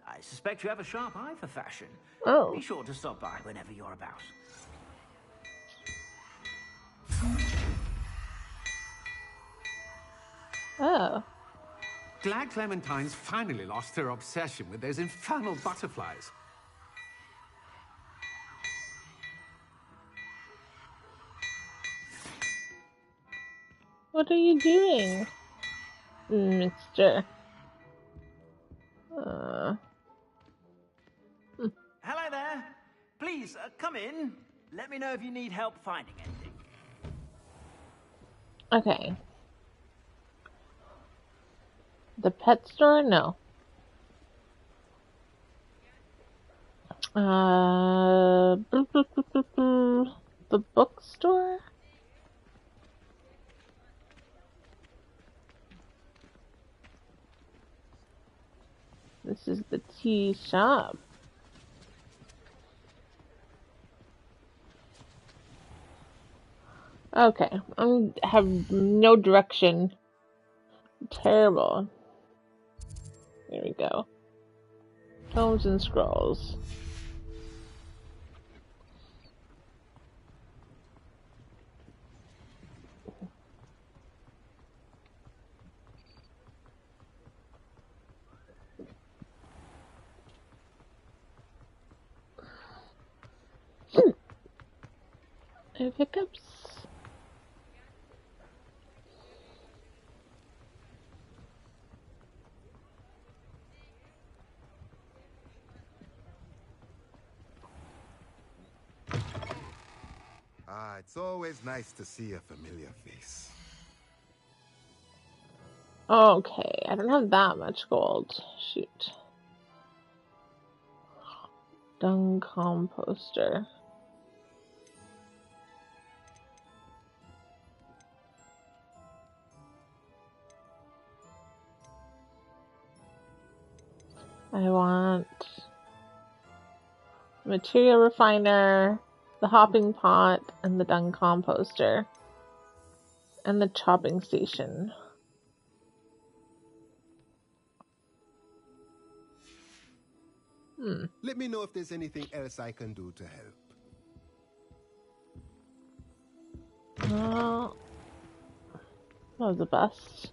I suspect you have a sharp eye for fashion. Oh. Be sure to stop by whenever you're about. Oh. Glad Clementine's finally lost her obsession with those infernal butterflies. What are you doing, mister? Hello there. Please, come in. Let me know if you need help finding anything. Okay. The pet store? No. The bookstore? This is the tea shop. Okay, I have no direction. Terrible. Here we go. Tomes and scrolls. Any pickups? It's always nice to see a familiar face. Okay, I don't have that much gold. Shoot. Dung composter. I want material refiner, the hopping pot, and the dung composter, and the chopping station. Let me know if there's anything else I can do to help. Well, that was the best.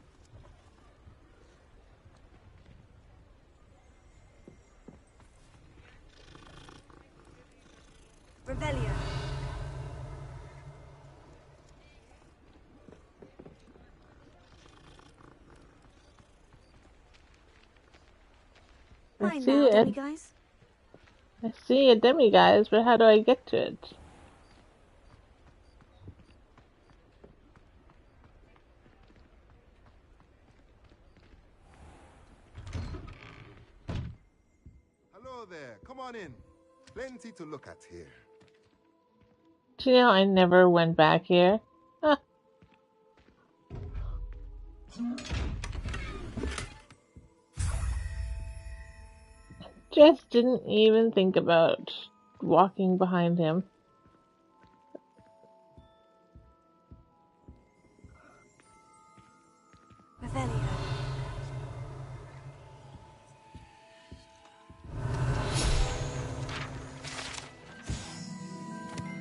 Mine see now, it. demiguise. I see a demiguise, but how do I get to it? Hello there. Come on in. Plenty to look at here. Do you know I never went back here? Huh. Just didn't even think about walking behind him. Revelio.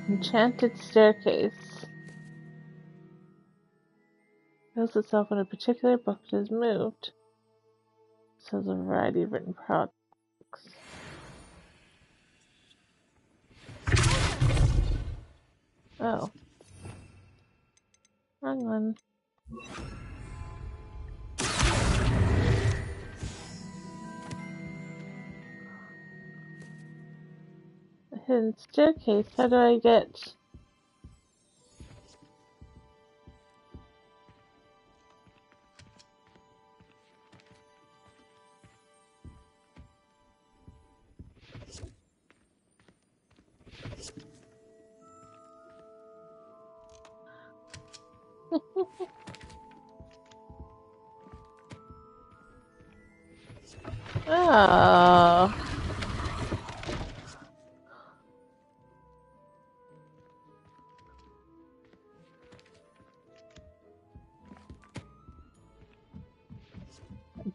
Enchanted staircase. Fills itself when a particular book is moved. Says a variety of written products. Oh. Wrong one. A hidden staircase. How do I get... Oh.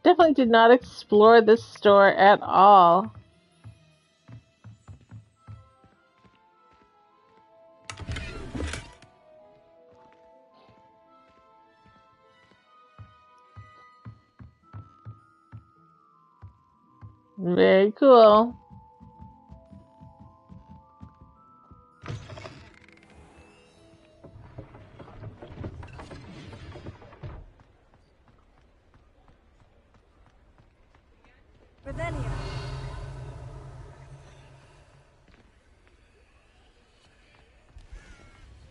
Definitely did not explore this store at all. Very cool. Revelio.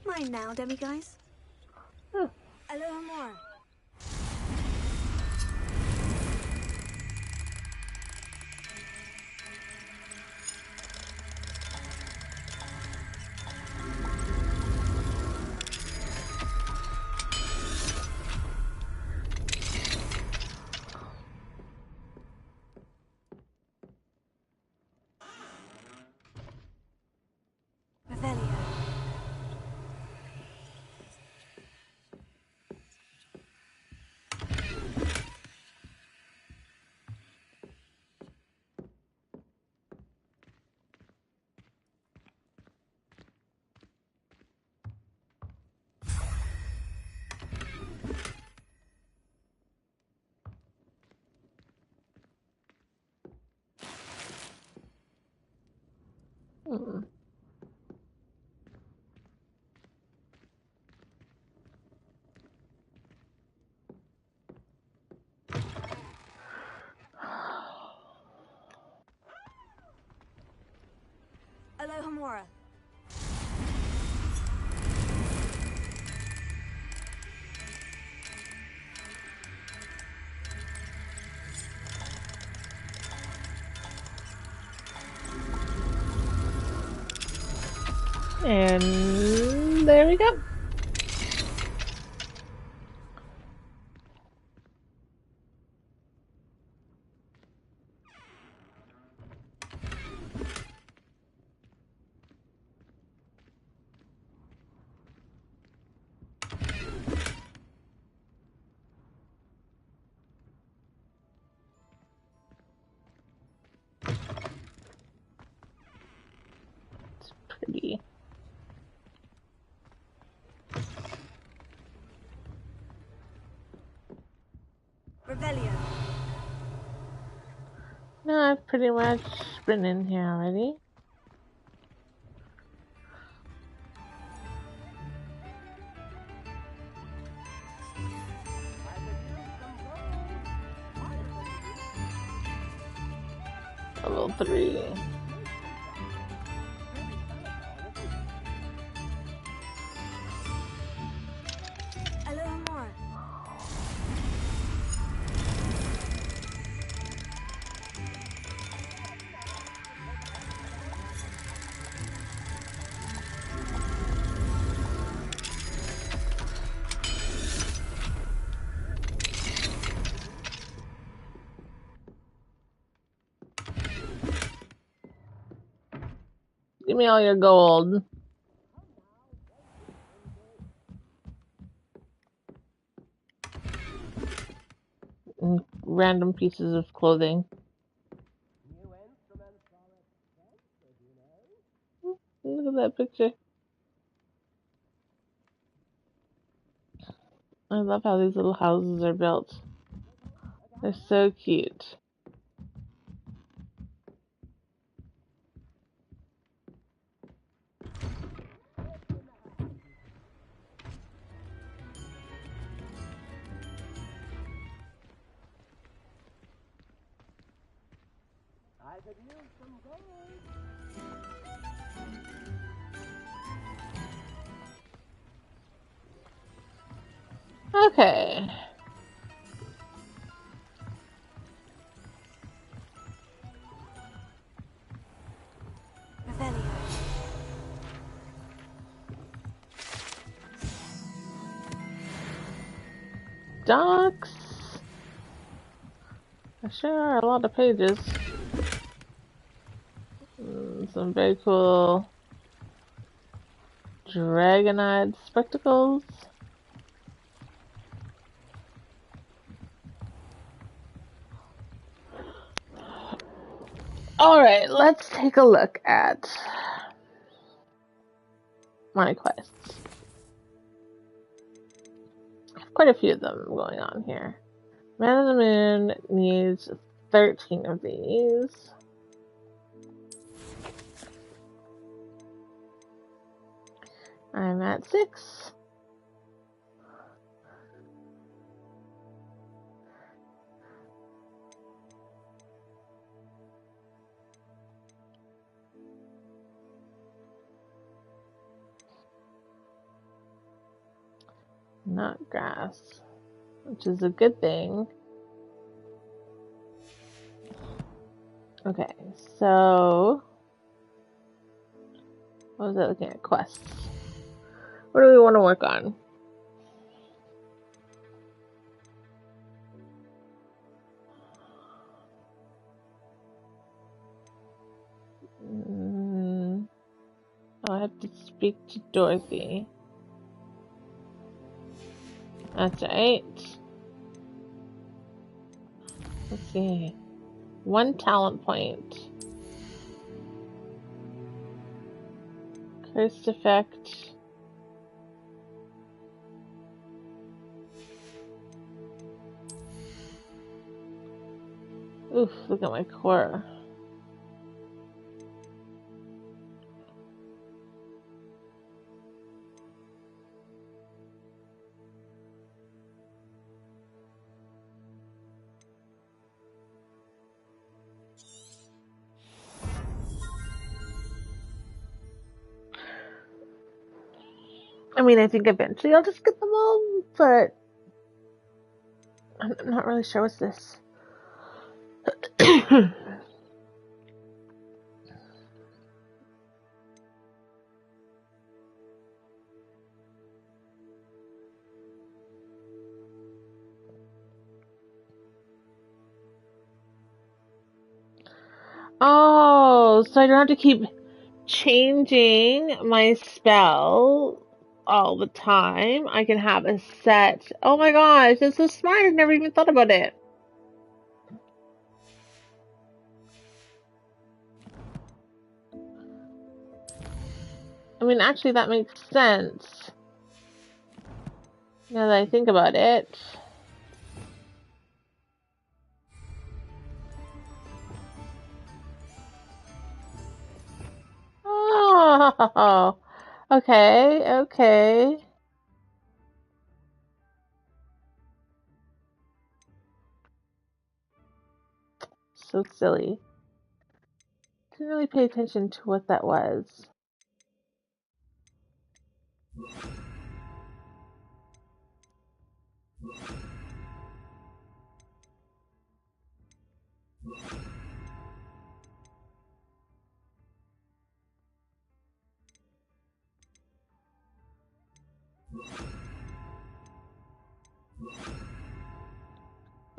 Mine now, demiguise. Alohomora. Revelio. Alohomora. And there we go. It's pretty. Revelio. No, I've pretty much been in here already. level 3. Hello, Mora. Give me all your gold. And random pieces of clothing. Look at that picture. I love how these little houses are built. They're so cute. I could use some gold. Okay. Revelio. Docs. There sure are a lot of pages. Some very cool dragon-eyed spectacles. Alright, let's take a look at my quests. Quite a few of them going on here. Man of the Moon needs 13 of these. I'm at 6. Not grass, which is a good thing. Okay, so what was I looking at? Quests. What do we want to work on? Oh, I have to speak to Dorothy. That's right. Let's see. 1 talent point. Cursed effect. Oof, look at my core. I mean, I think eventually I'll just get them all, but I'm not really sure what's this. Oh, so I don't have to keep changing my spell all the time. I can have a set. Oh my gosh, that's so smart. I've never even thought about it. I mean, actually, that makes sense. Now that I think about it. Oh, okay, okay. So silly. Didn't really pay attention to what that was.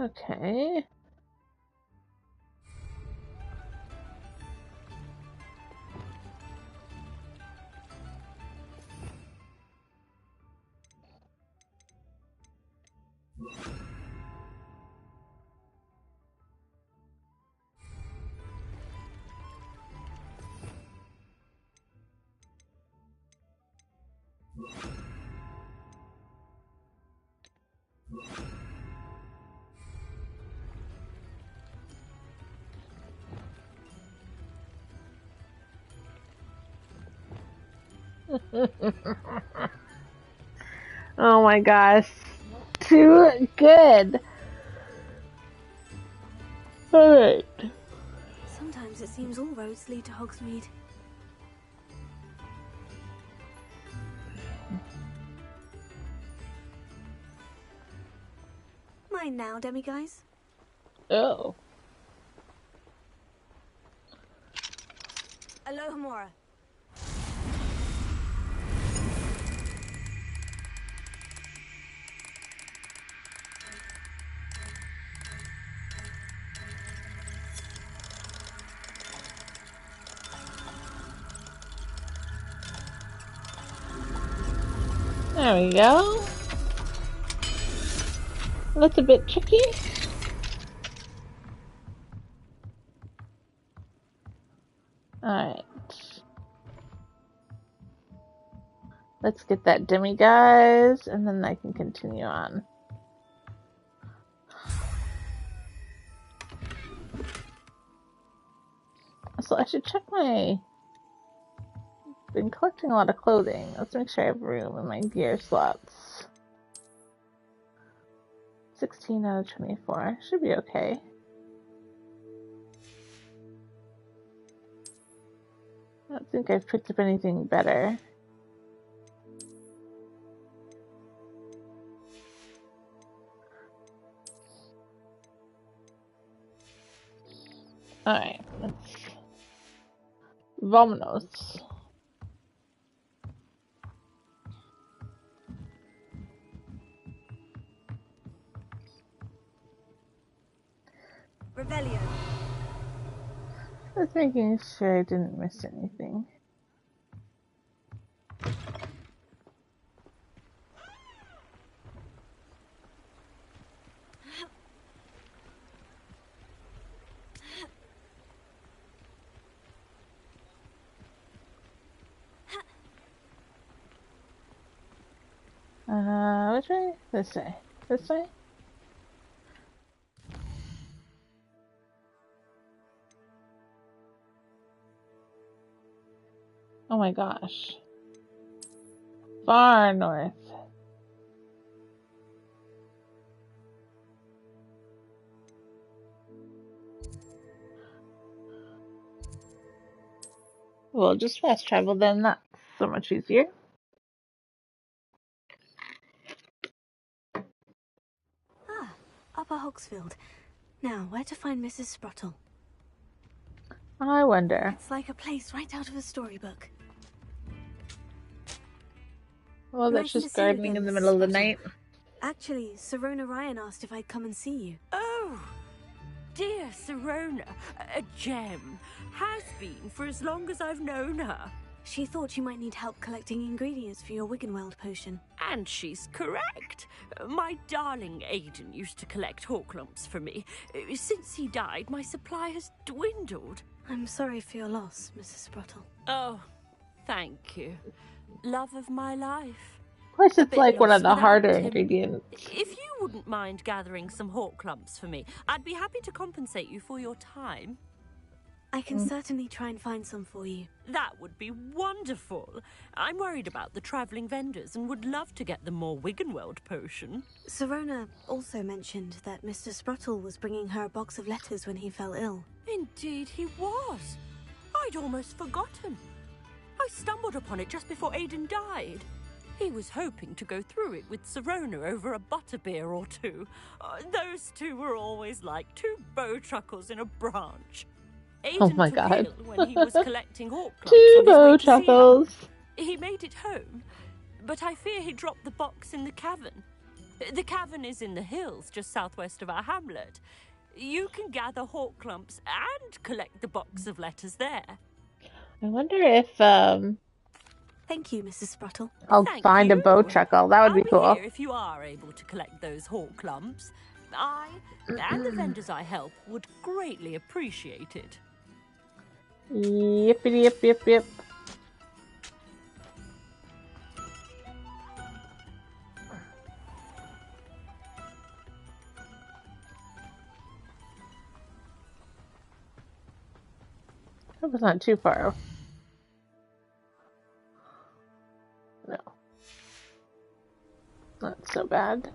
Okay. Oh my gosh. Too good. Alright. Sometimes it seems all roads lead to Hogsmeade. Mine now, demiguise. Oh. Alohomora. There we go. That's a bit tricky. Alright. Let's get that demiguise, and then I can continue on. So I should check my... Been collecting a lot of clothing. Let's make sure I have room in my gear slots. 16 out of 24. Should be okay. I don't think I've picked up anything better. Alright, let's... Vamonos. Revelio. Just making sure I didn't miss anything. Which way? This way. This way? Oh my gosh. Far north. Well, just fast travel then, that's so much easier. Ah, Upper Hogsfield. Now, where to find Mrs. Sprottle? I wonder. It's like a place right out of a storybook. Well, that's Nice just to see you gardening again, in the Mrs. middle of the Sprottle. night. Actually, Sirona Ryan asked if I'd come and see you. Oh, dear Sirona, a gem. Has been for as long as I've known her. She thought you might need help collecting ingredients for your Wiggenweld potion. And she's correct. My darling Aidan used to collect hawk lumps for me. Since he died, my supply has dwindled. I'm sorry for your loss, Mrs. Sprottle. Oh, thank you. Love of my life. Of course, it's like one of the Without harder him. ingredients. If you wouldn't mind gathering some hawk lumps for me, I'd be happy to compensate you for your time. I can certainly try and find some for you. That would be wonderful. I'm worried about the travelling vendors and would love to get them more Wiggenweld potion. Sirona also mentioned that Mr. Sprottle was bringing her a box of letters when he fell ill. Indeed he was. I'd almost forgotten. I stumbled upon it just before Aiden died. He was hoping to go through it with Serona over a butterbeer or two. Those two were always like two bowtruckles in a branch. Aiden Oh my took god. ill when he was collecting hawk clumps Two on his way to see bowtruckles. He made it home, but I fear he dropped the box in the cavern. The cavern is in the hills just southwest of our hamlet. You can gather hawk clumps and collect the box of letters there. I wonder if Thank you, Mrs. Spruttle. I'll Thank find a you. bowtruckle. That would I'll be cool. here if you are able to collect those hawk clumps. I and the vendors I help would greatly appreciate it. Yippity yip yip yip. Hope it's not too far. No. Not so bad.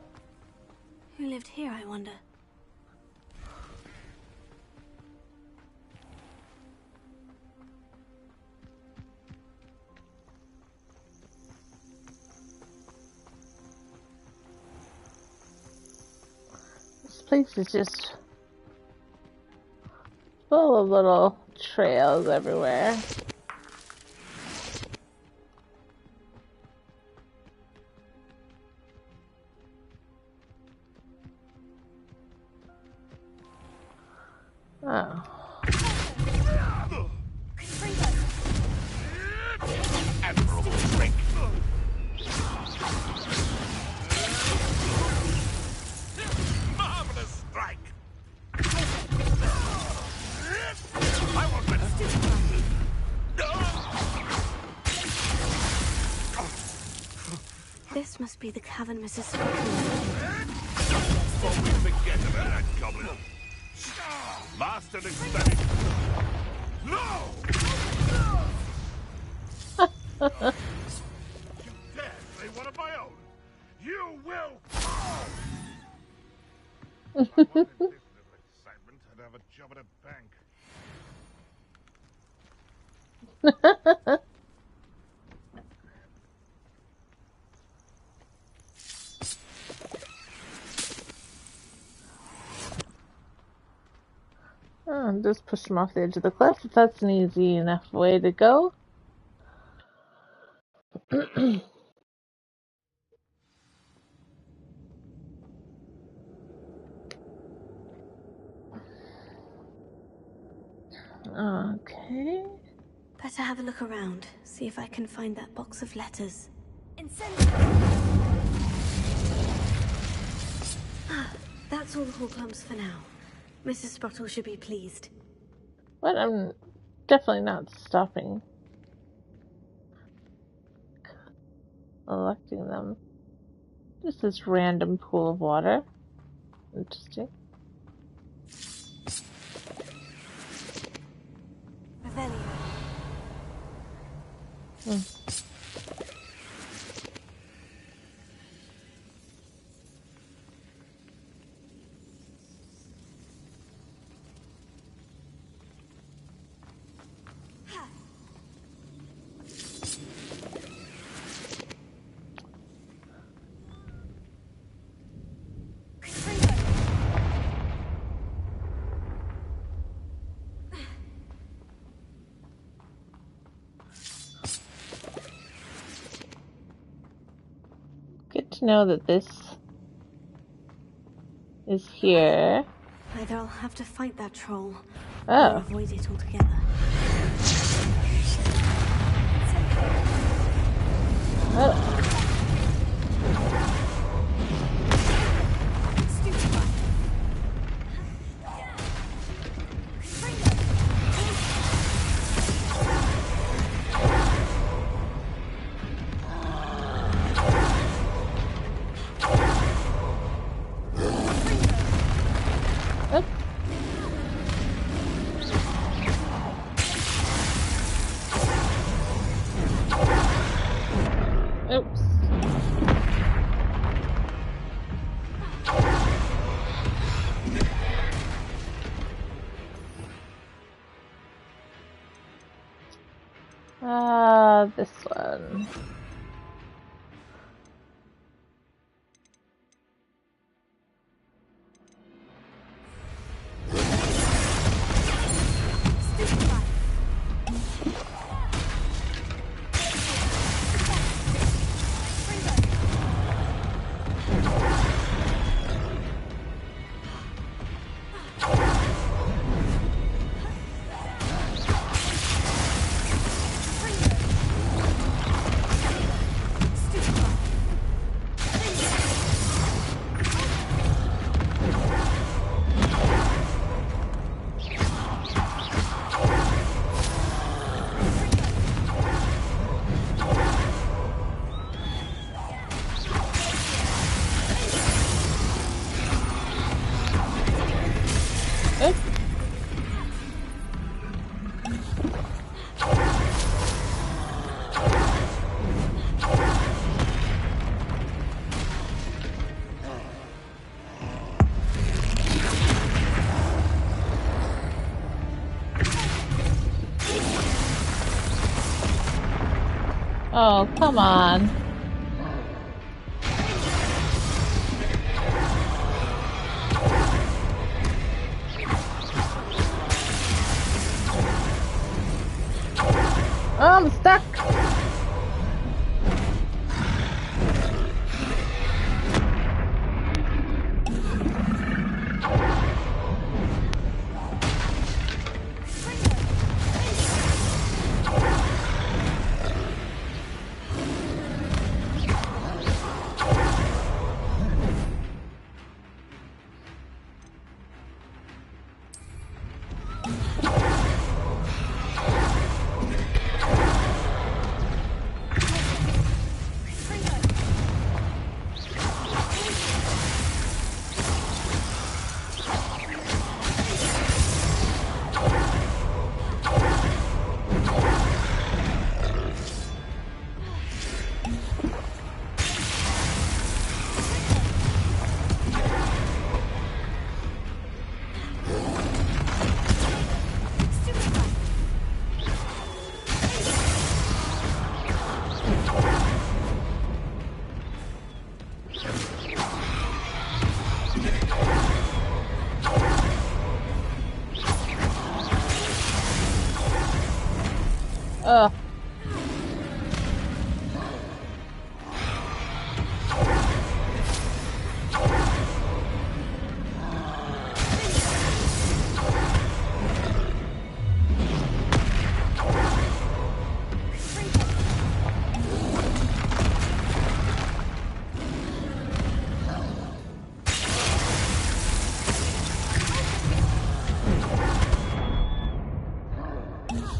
Who lived here, I wonder? This place is just full of little trails everywhere. Oh. Marvelous strike! I want better. This must be the cavern Mrs. Spruttle. Before we forget about that goblin. Master experiment. No! You dare say one of my own? You will fall! If I wanted this little excitement, I'd have a job at a bank. Oh, just push them off the edge of the cliff. If that's an easy enough way to go. Okay. Better have a look around, see if I can find that box of letters. That's all the hawk clumps for now. Mrs. Spruttle should be pleased. But I'm definitely not stopping collecting them. Just this random pool of water. Interesting. Hmm. Good to know that this is here. Either I'll have to fight that troll, Oh. or avoid it altogether. Oh. Oops. This one. Oh, come on. Oh, I'm stuck. Ugh.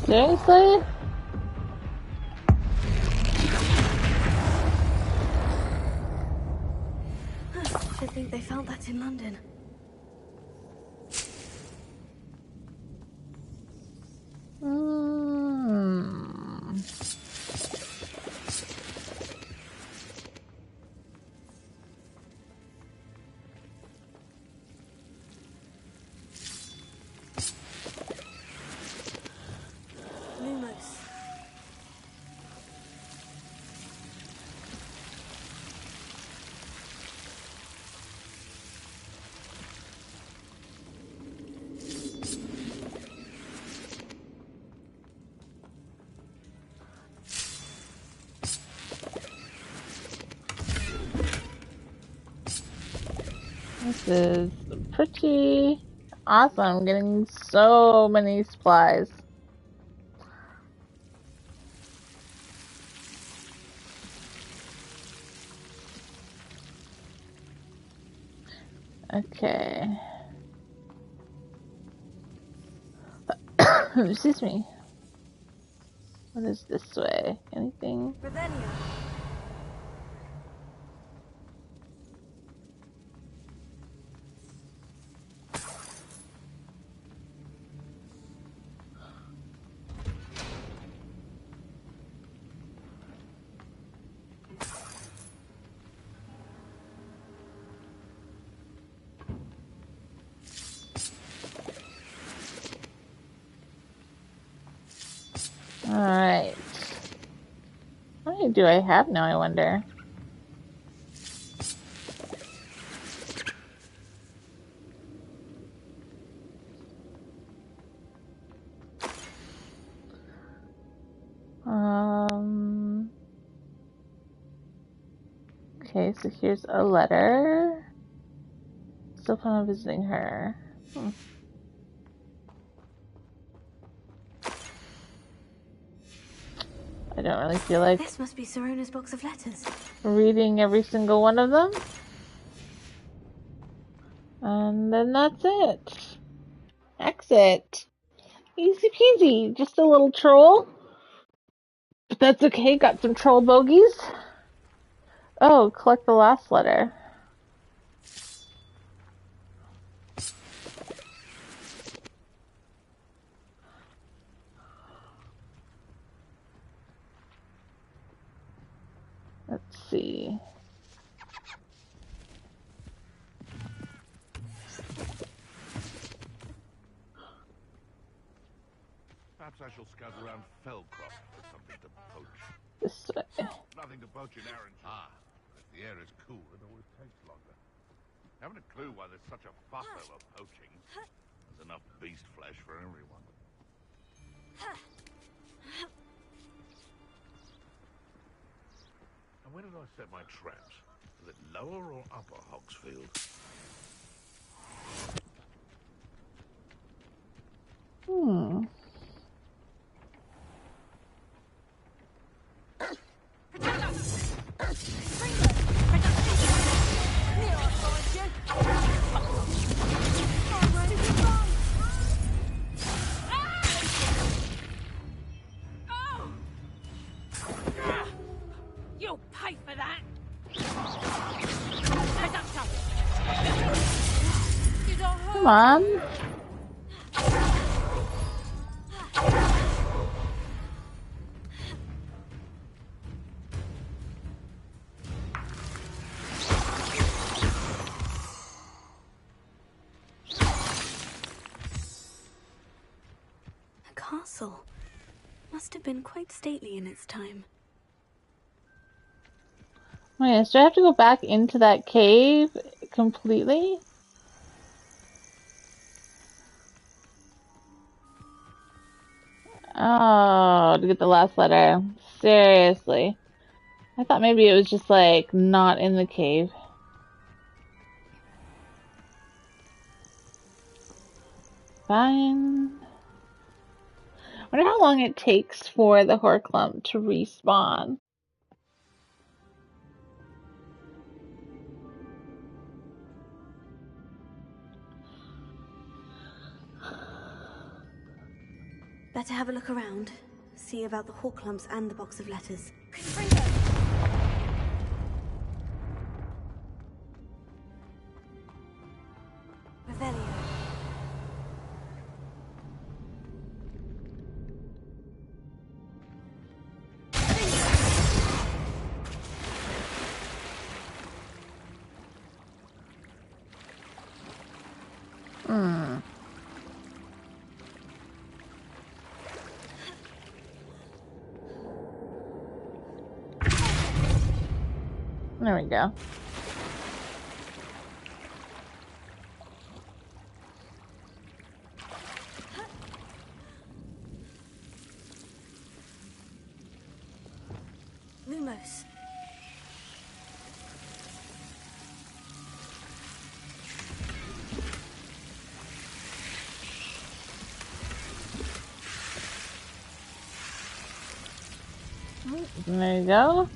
Seriously? I think they found that in London. Lumos. This is pretty awesome. Getting so many supplies. Okay. Excuse me. What is this way? Anything? Revelio. Alright. many do I have now, I wonder? Okay, so here's a letter. Still plan on visiting her. I don't really feel like This must be Sorona's box of letters. reading every single one of them. And then that's it. Exit. Easy peasy. Just a little troll. But that's okay. Got some troll bogeys. Oh, collect the last letter. Let's see. Perhaps I shall scout around Fellcroft for something to poach. This way. Nothing to poach in Arrynshire. If the air is cool, it always takes longer. Haven't a clue why there's such a fuss over poaching. There's enough beast flesh for everyone. And where did I set my traps? Was it lower or upper Hogsfield? You'll pay for that. Come on. A castle. Must have been quite stately in its time. Wait, do I have to go back into that cave completely? Oh, to get the last letter. Seriously. I thought maybe it was just like not in the cave. Fine. I wonder how long it takes for the Horclump to respawn. Better have a look around. See about the Horclumps and the box of letters. Revelio. There we go. Lumos. There you go.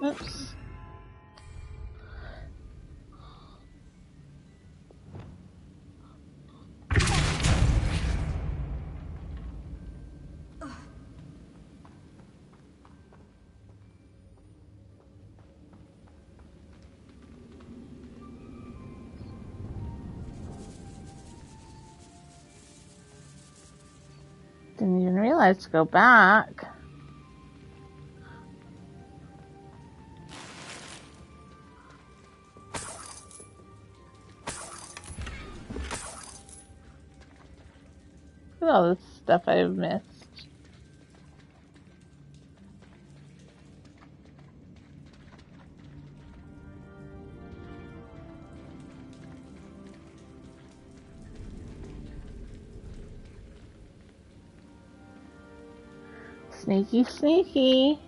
Oops. Didn't even realize to go back. Look at all this stuff I've missed. Sneaky, sneaky.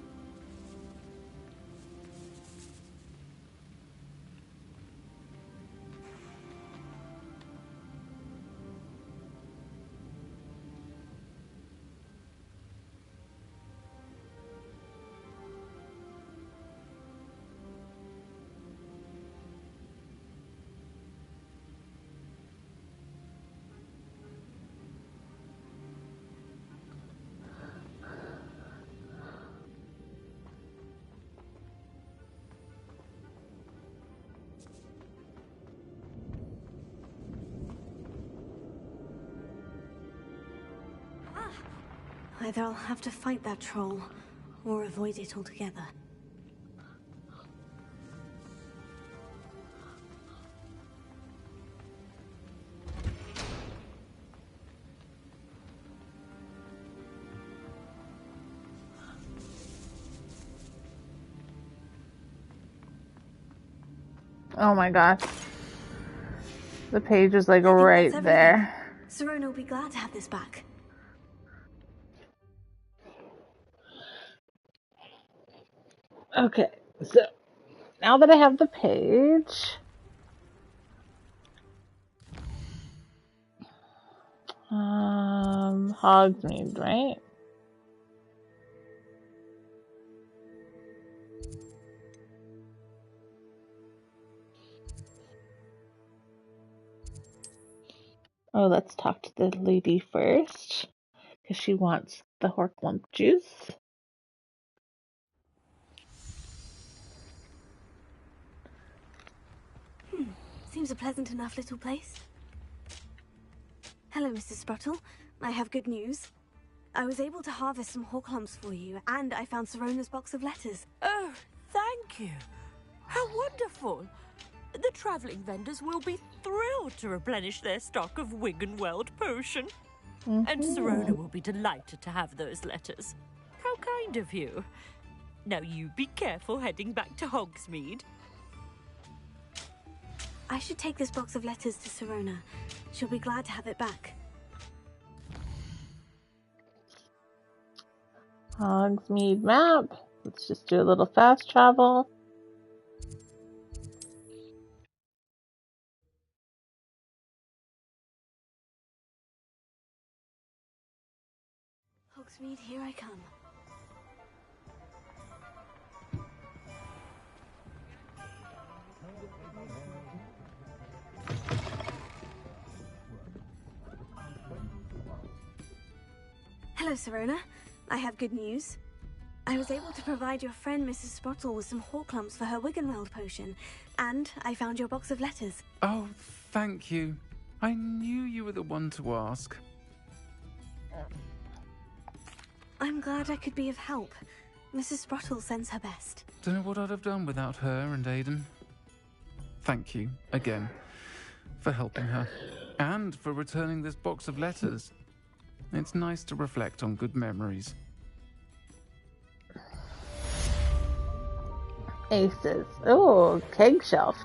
Either I'll have to fight that troll, or avoid it altogether. Oh my gosh. The page is like I think that's right everything. there. Sirona will be glad to have this back. Okay, so now that I have the page, Hogsmeade, right? Oh, let's talk to the lady first, because she wants the Horklump juice. Seems a pleasant enough little place. Hello, Mrs. Spruttle. I have good news. I was able to harvest some Horklumps for you, and I found Sirona's box of letters. Oh, thank you. How wonderful. The travelling vendors will be thrilled to replenish their stock of Wiggenweld potion. And Sirona will be delighted to have those letters. How kind of you. Now you be careful heading back to Hogsmeade. I should take this box of letters to Sirona. She'll be glad to have it back. Hogsmeade map. Let's just do a little fast travel. Hogsmeade, here I come. Hello, Sirona. I have good news. I was able to provide your friend Mrs. Sprottle with some Horklumps for her Wiggenweld potion, and I found your box of letters. Oh, thank you. I knew you were the one to ask. I'm glad I could be of help. Mrs. Sprottle sends her best. Don't know what I'd have done without her and Aiden. Thank you, again, for helping her, and for returning this box of letters. It's nice to reflect on good memories. Aces. Oh, keg shelf.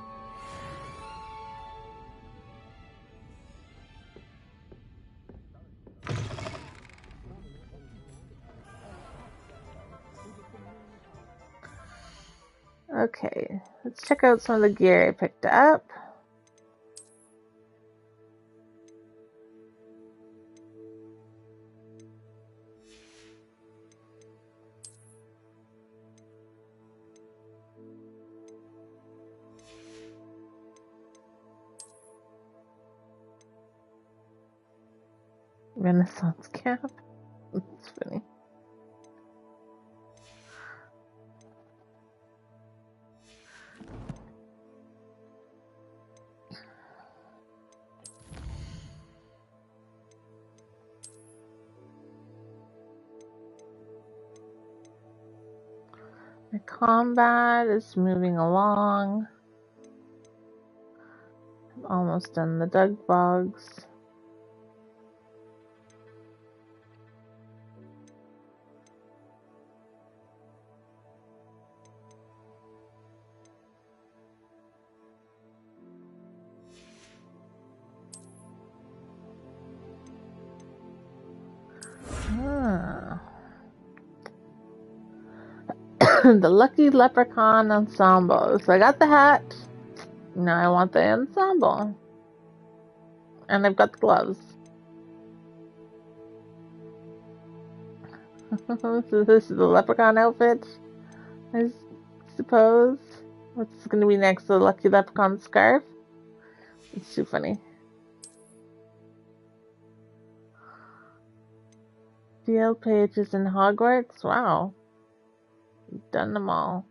Okay, let's check out some of the gear I picked up. Renaissance cap. That's funny. The combat is moving along. I'm almost done the dug bugs. The Lucky Leprechaun Ensemble. So I got the hat. Now I want the ensemble. And I've got the gloves. So this is the leprechaun outfit, I suppose. What's going to be next? The Lucky Leprechaun scarf? It's too funny. Field pages in Hogwarts? Wow. Done them all.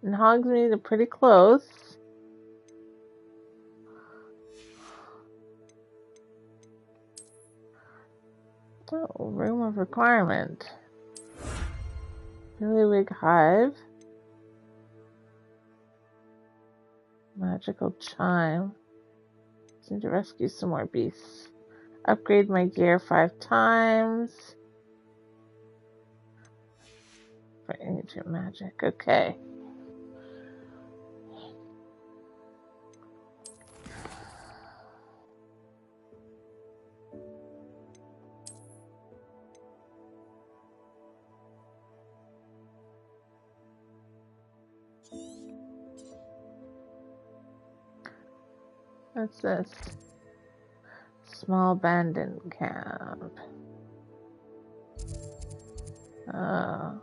And Hogsmeade are pretty close. Oh, room of requirement. Billywig Hive. Magical chime. Need to rescue some more beasts. Upgrade my gear 5 times. For ancient magic. Okay. What's this? Small abandoned camp. Oh.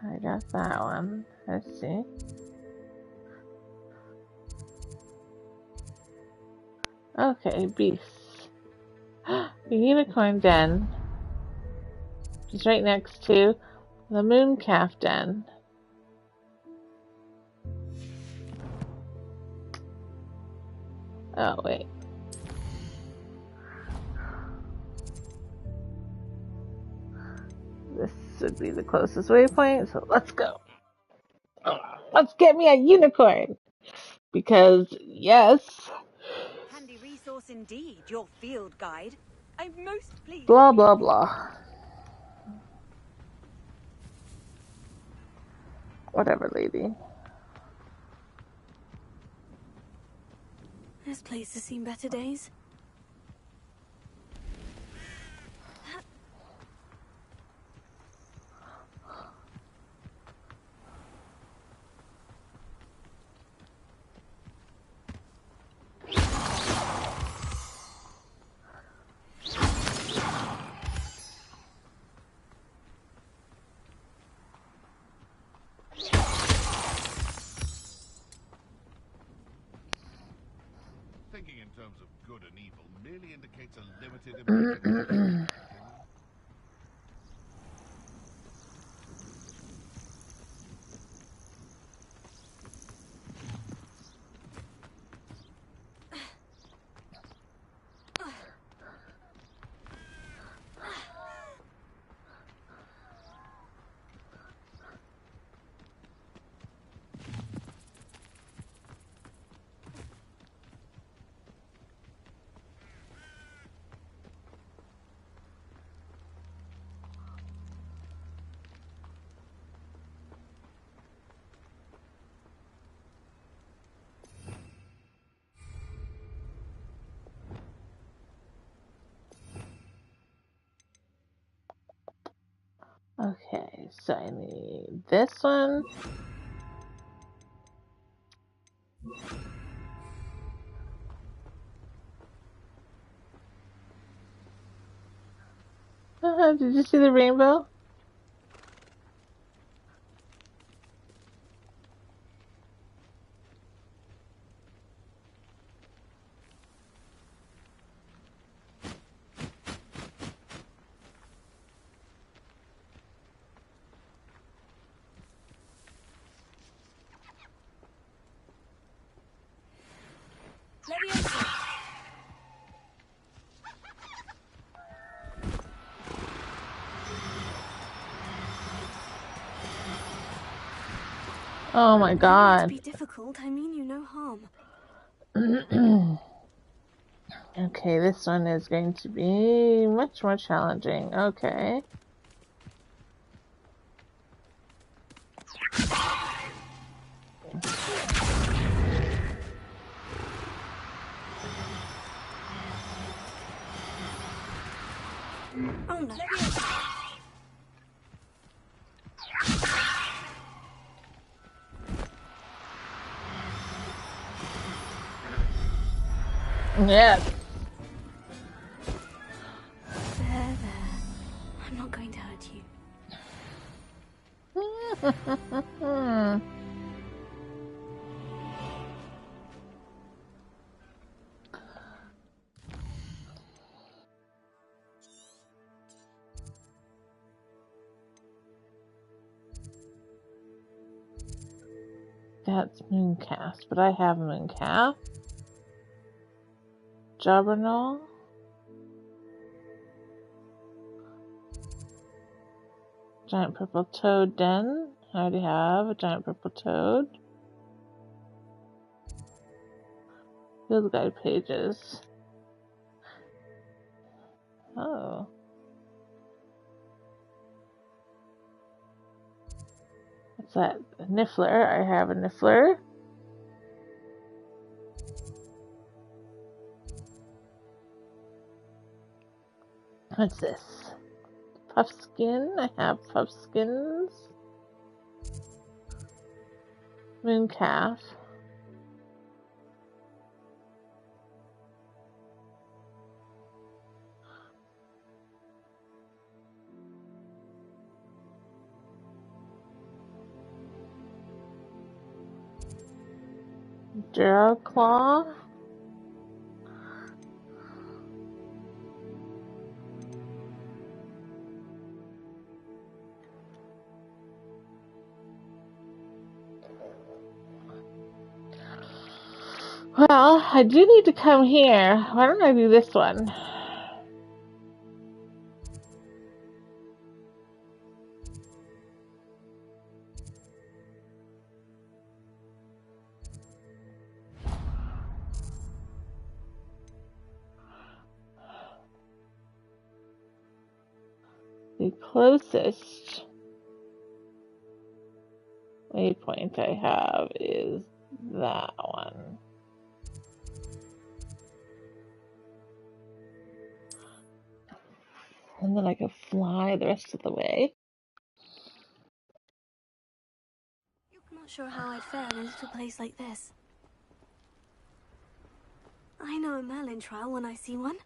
I got that one. Let's see. Okay, beasts. The unicorn den. It's right next to the mooncalf den. Oh, wait. This would be the closest waypoint, so let's go. Let's get me a unicorn! Because, yes. Handy resource indeed, your field guide. I'm most pleased. Blah, blah, blah. Whatever, lady. This place has seen better days. Thinking in terms of good and evil merely indicates a limited imagination. Okay, so I need this one. Did you see the rainbow? Oh my I don't mean god. to be difficult. I mean you no harm. Okay, this one is going to be much more challenging. Okay. Oh no. Yes. There. I'm not going to hurt you. That's Mooncast, but I have Mooncalf. Jobberknoll. Giant purple toad den. I already have a giant purple toad. Field guide pages. Oh. What's that? A Niffler. I have a Niffler. What's this? Puffskin. I have Puffskins. Mooncalf. Duraclaw. Well, I do need to come here. Why don't I do this one? The closest waypoint I have is that one. And then I can fly the rest of the way. I'm not sure how I'd fare in a little place like this. I know a Merlin trial when I see one.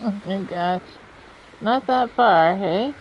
Oh my gosh. Not that far, hey?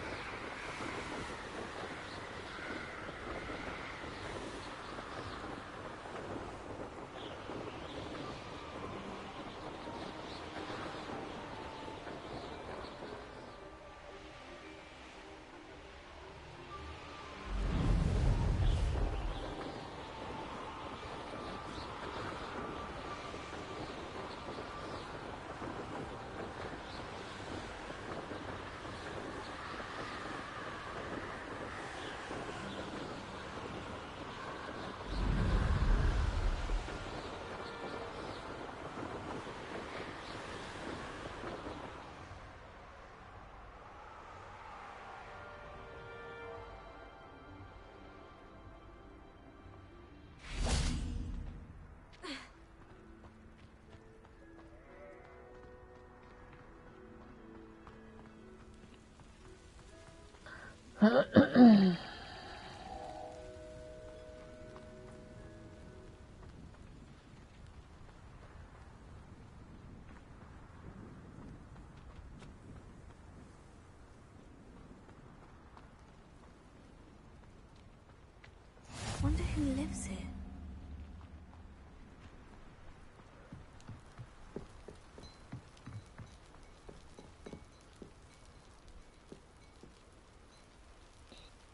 Wonder who lives here.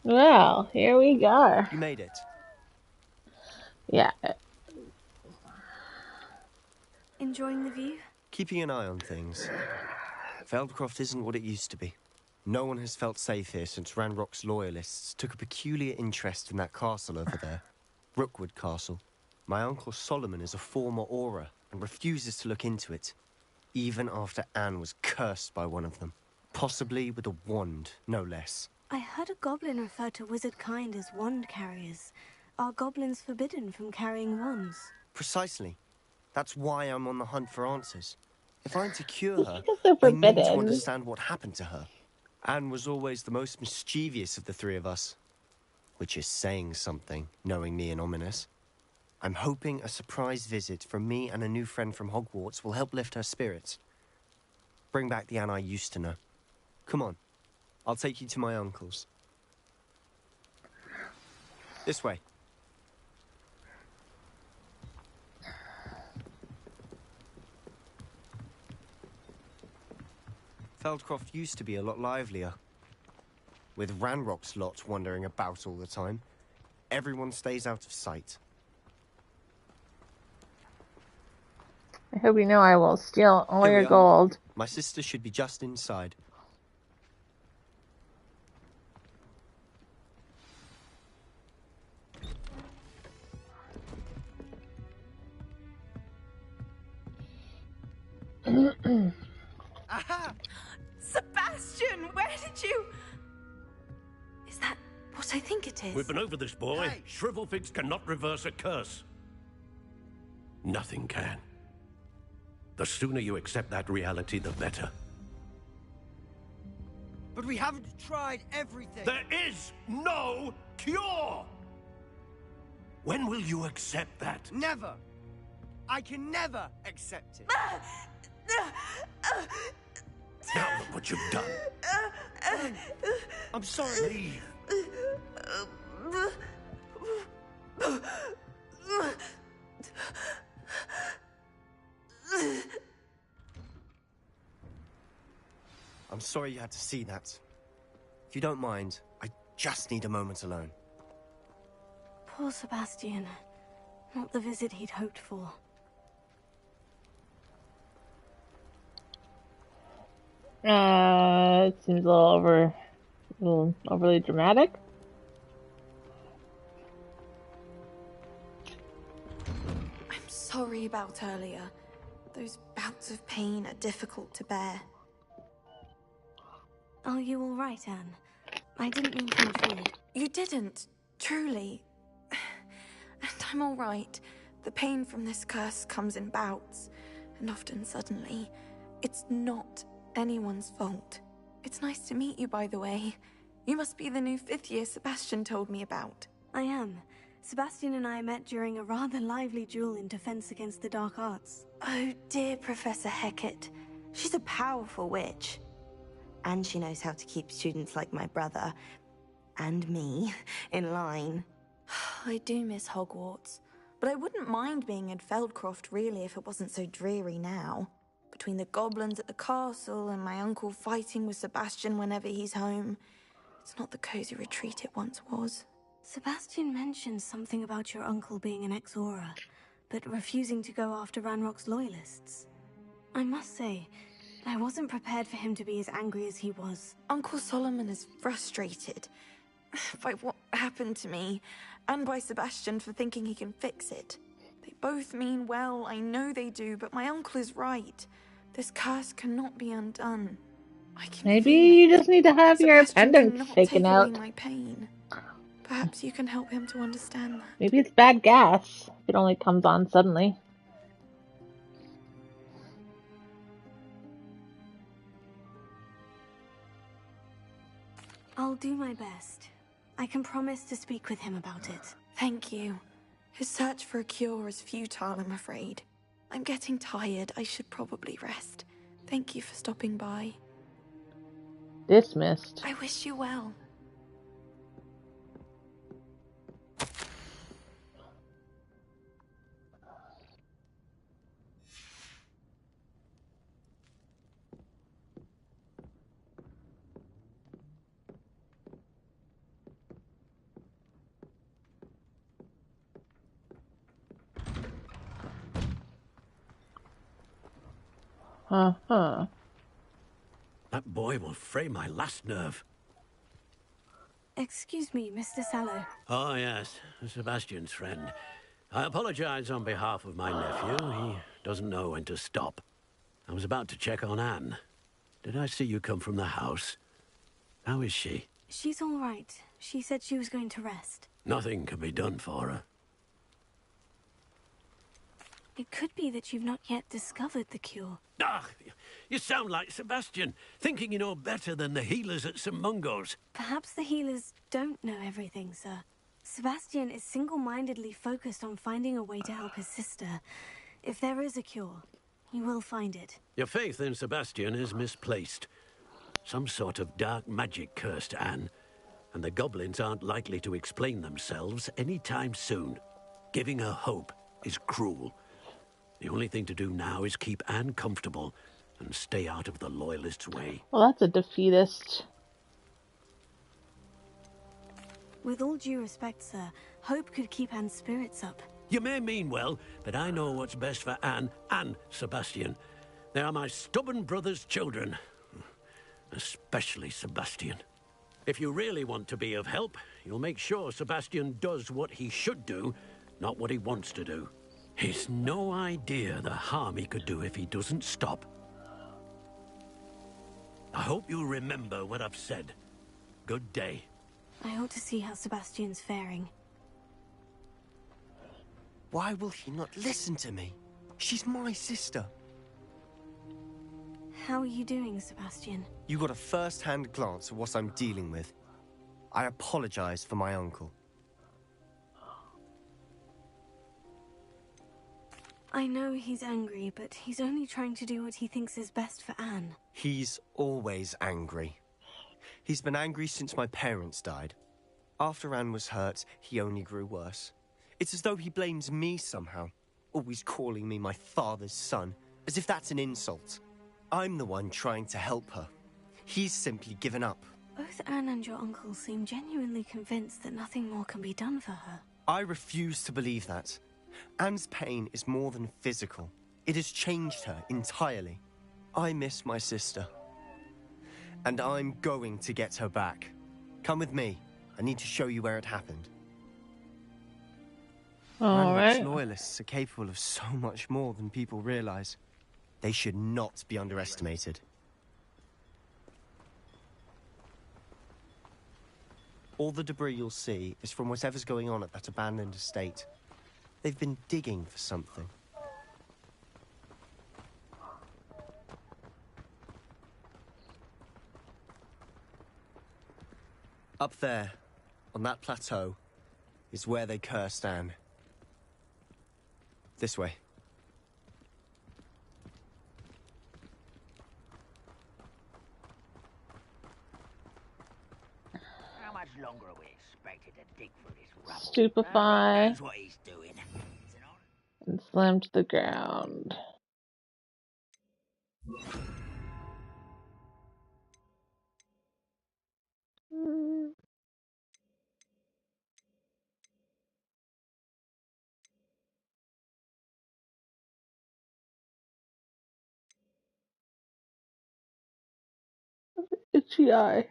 Well, here we go. You made it. Yeah. Enjoying the view? Keeping an eye on things. Feldcroft isn't what it used to be. No one has felt safe here since Ranrock's loyalists took a peculiar interest in that castle over there. Rookwood Castle. My uncle Solomon is a former Auror and refuses to look into it, even after Anne was cursed by one of them. Possibly with a wand, no less. I heard a goblin refer to wizard kind as wand carriers. Are goblins forbidden from carrying wands? Precisely. That's why I'm on the hunt for answers. If I'm to cure her, they're I need to forbidden. understand what happened to her. Anne was always the most mischievous of the three of us. Which is saying something, knowing me and ominous. I'm hoping a surprise visit from me and a new friend from Hogwarts will help lift her spirits. Bring back the Anne I used to know. Come on. I'll take you to my uncle's. This way. Feldcroft used to be a lot livelier. With Ranrock's lot wandering about all the time, everyone stays out of sight. I hope you know I will steal all Here we your are. gold. My sister should be just inside. Aha! Sebastian, where did you... Is that what I think it is? We've been over this, boy. Hey. Shrivelfigs cannot reverse a curse. Nothing can. The sooner you accept that reality, the better. But we haven't tried everything. There is no cure! When will you accept that? Never. I can never accept it. Now look what you've done. I'm sorry. Leave. I'm sorry you had to see that. If you don't mind, I just need a moment alone. Poor Sebastian. Not the visit he'd hoped for. It seems a little overly dramatic. I'm sorry about earlier. Those bouts of pain are difficult to bear. Are you all right, Anne? I didn't mean to intrude. You didn't, truly. And I'm all right. The pain from this curse comes in bouts, and often suddenly. It's not anyone's fault. It's nice to meet you, by the way. You must be the new 5th year Sebastian told me about. I am. Sebastian and I met during a rather lively duel in Defense Against the Dark Arts. Oh dear, Professor Hecat. She's a powerful witch. And she knows how to keep students like my brother and me in line. I do miss Hogwarts, but I wouldn't mind being in Feldcroft really if it wasn't so dreary now. Between the goblins at the castle and my uncle fighting with Sebastian whenever he's home, it's not the cozy retreat it once was. Sebastian mentioned something about your uncle being an ex-Auror, but refusing to go after Ranrock's loyalists. I must say, I wasn't prepared for him to be as angry as he was. Uncle Solomon is frustrated by what happened to me, and by Sebastian for thinking he can fix it. They both mean well, I know they do, but my uncle is right. This curse cannot be undone. Maybe you just need to have your Sebastian pendant cannot taken take away out. my pain. Perhaps you can help him to understand that. Maybe it's bad gas. It only comes on suddenly. I'll do my best. I can promise to speak with him about it. Thank you. His search for a cure is futile, I'm afraid. I'm getting tired. I should probably rest. Thank you for stopping by. Dismissed. I wish you well. That boy will fray my last nerve. Excuse me, Mr. Sallow. Oh, yes, Sebastian's friend. I apologize on behalf of my nephew. He doesn't know when to stop. I was about to check on Anne. Did I see you come from the house? How is she? She's all right. She said she was going to rest. Nothing can be done for her. It could be that you've not yet discovered the cure. Ah, you sound like Sebastian, thinking you know better than the healers at St. Mungo's. Perhaps the healers don't know everything, sir. Sebastian is single-mindedly focused on finding a way to help his sister. If there is a cure, he will find it. Your faith in Sebastian is misplaced. Some sort of dark magic cursed Anne, and the goblins aren't likely to explain themselves anytime soon. Giving her hope is cruel. The only thing to do now is keep Anne comfortable and stay out of the Loyalists' way. Well, that's a defeatist. With all due respect, sir, hope could keep Anne's spirits up. You may mean well, but I know what's best for Anne and Sebastian. They are my stubborn brother's children. Especially Sebastian. If you really want to be of help, you'll make sure Sebastian does what he should do, not what he wants to do. He's no idea the harm he could do if he doesn't stop. I hope you'll remember what I've said. Good day. I ought to see how Sebastian's faring. Why will he not listen to me? She's my sister. How are you doing, Sebastian? You got a first-hand glance at what I'm dealing with. I apologize for my uncle. I know he's angry, but he's only trying to do what he thinks is best for Anne. He's always angry. He's been angry since my parents died. After Anne was hurt, he only grew worse. It's as though he blames me somehow, always calling me my father's son, as if that's an insult. I'm the one trying to help her. He's simply given up. Both Anne and your uncle seem genuinely convinced that nothing more can be done for her. I refuse to believe that. Anne's pain is more than physical. It has changed her entirely. I miss my sister. And I'm going to get her back. Come with me. I need to show you where it happened. All right. Loyalists are capable of so much more than people realize. They should not be underestimated. All the debris you'll see is from whatever's going on at that abandoned estate. They've been digging for something. Up there, on that plateau, is where they cursed Anne. This way. longer are we expected to dig through this rubble? Stupefy. Knows what he's doing. And slam to the ground. Itchy eye.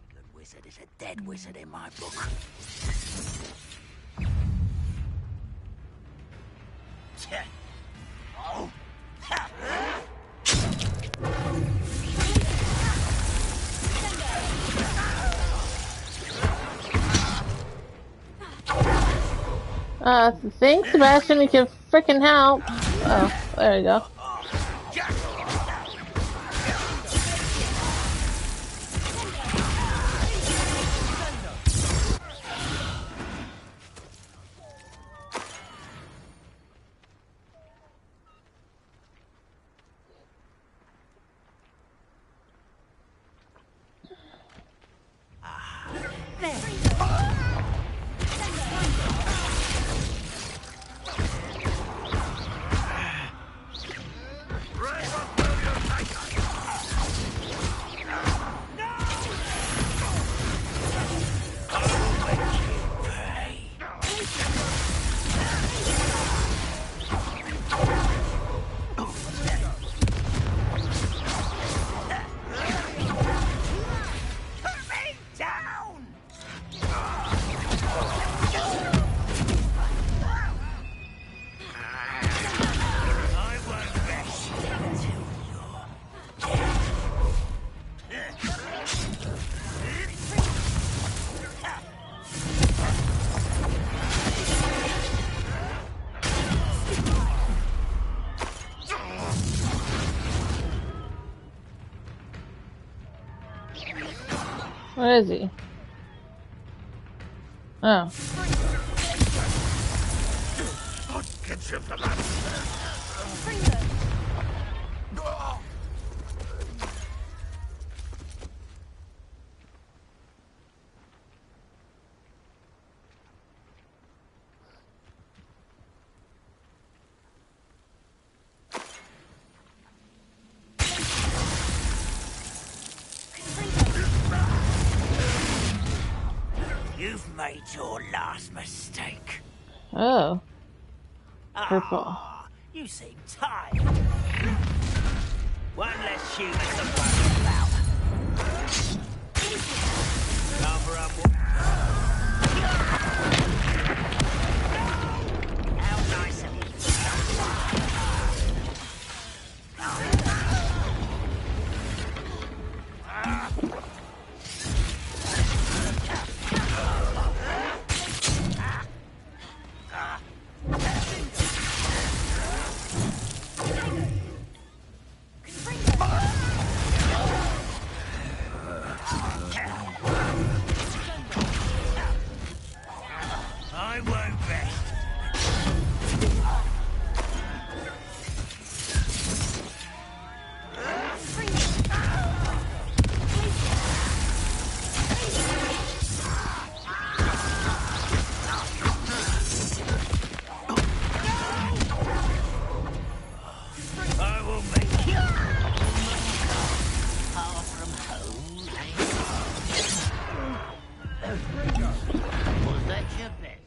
Good wizard is a dead wizard in my book. Oh. Thanks, Sebastian. You can freaking help. Oh, there you go. Where is he? Oh. I'll get you for that. You've made your last mistake. Oh. Purple. Ah, you seem tired. One less human to worry about. Cover up. How nice of you. I won't rest. I will make you far from home. Was that your best?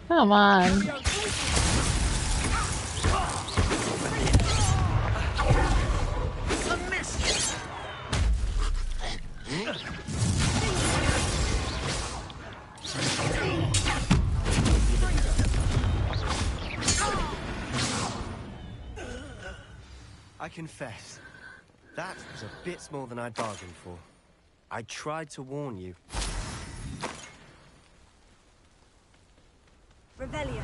Come on. I confess, that was a bit more than I'd bargained for. I tried to warn you. Revelio.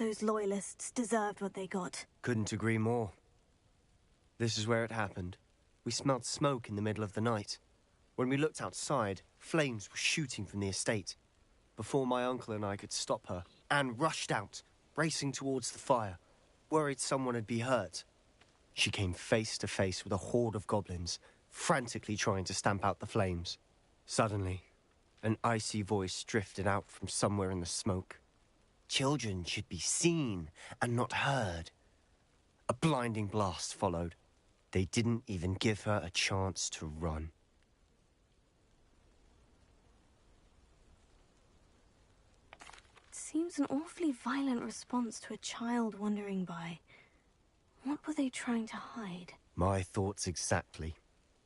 Those loyalists deserved what they got. Couldn't agree more. This is where it happened. We smelled smoke in the middle of the night. When we looked outside, flames were shooting from the estate. Before my uncle and I could stop her, Anne rushed out, racing towards the fire, worried someone had been hurt. She came face to face with a horde of goblins, frantically trying to stamp out the flames. Suddenly, an icy voice drifted out from somewhere in the smoke. Children should be seen and not heard. A blinding blast followed. They didn't even give her a chance to run. It seems an awfully violent response to a child wandering by. What were they trying to hide? My thoughts exactly.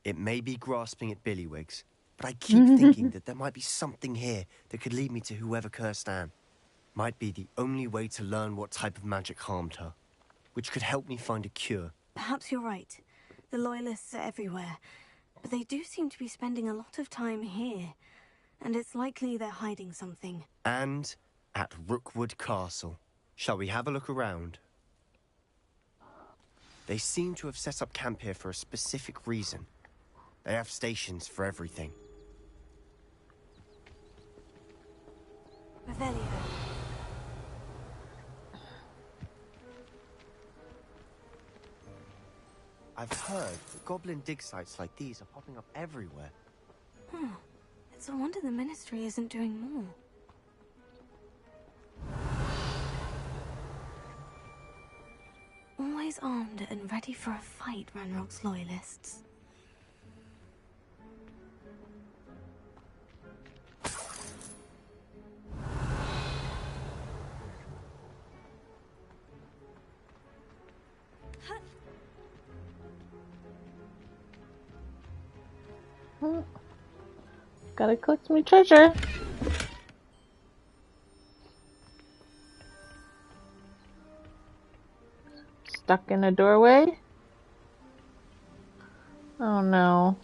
It may be grasping at Billywigs, but I keep thinking that there might be something here that could lead me to whoever cursed Anne. Might be the only way to learn what type of magic harmed her, which could help me find a cure. Perhaps you're right. The Loyalists are everywhere, but they do seem to be spending a lot of time here, and it's likely they're hiding something. And at Rookwood Castle. Shall we have a look around? They seem to have set up camp here for a specific reason. They have stations for everything. Revelio. I've heard that goblin dig sites like these are popping up everywhere. It's a wonder the Ministry isn't doing more. Always armed and ready for a fight, Ranrock's Loyalists. Gotta collect my treasure. Stuck in a doorway? Oh no.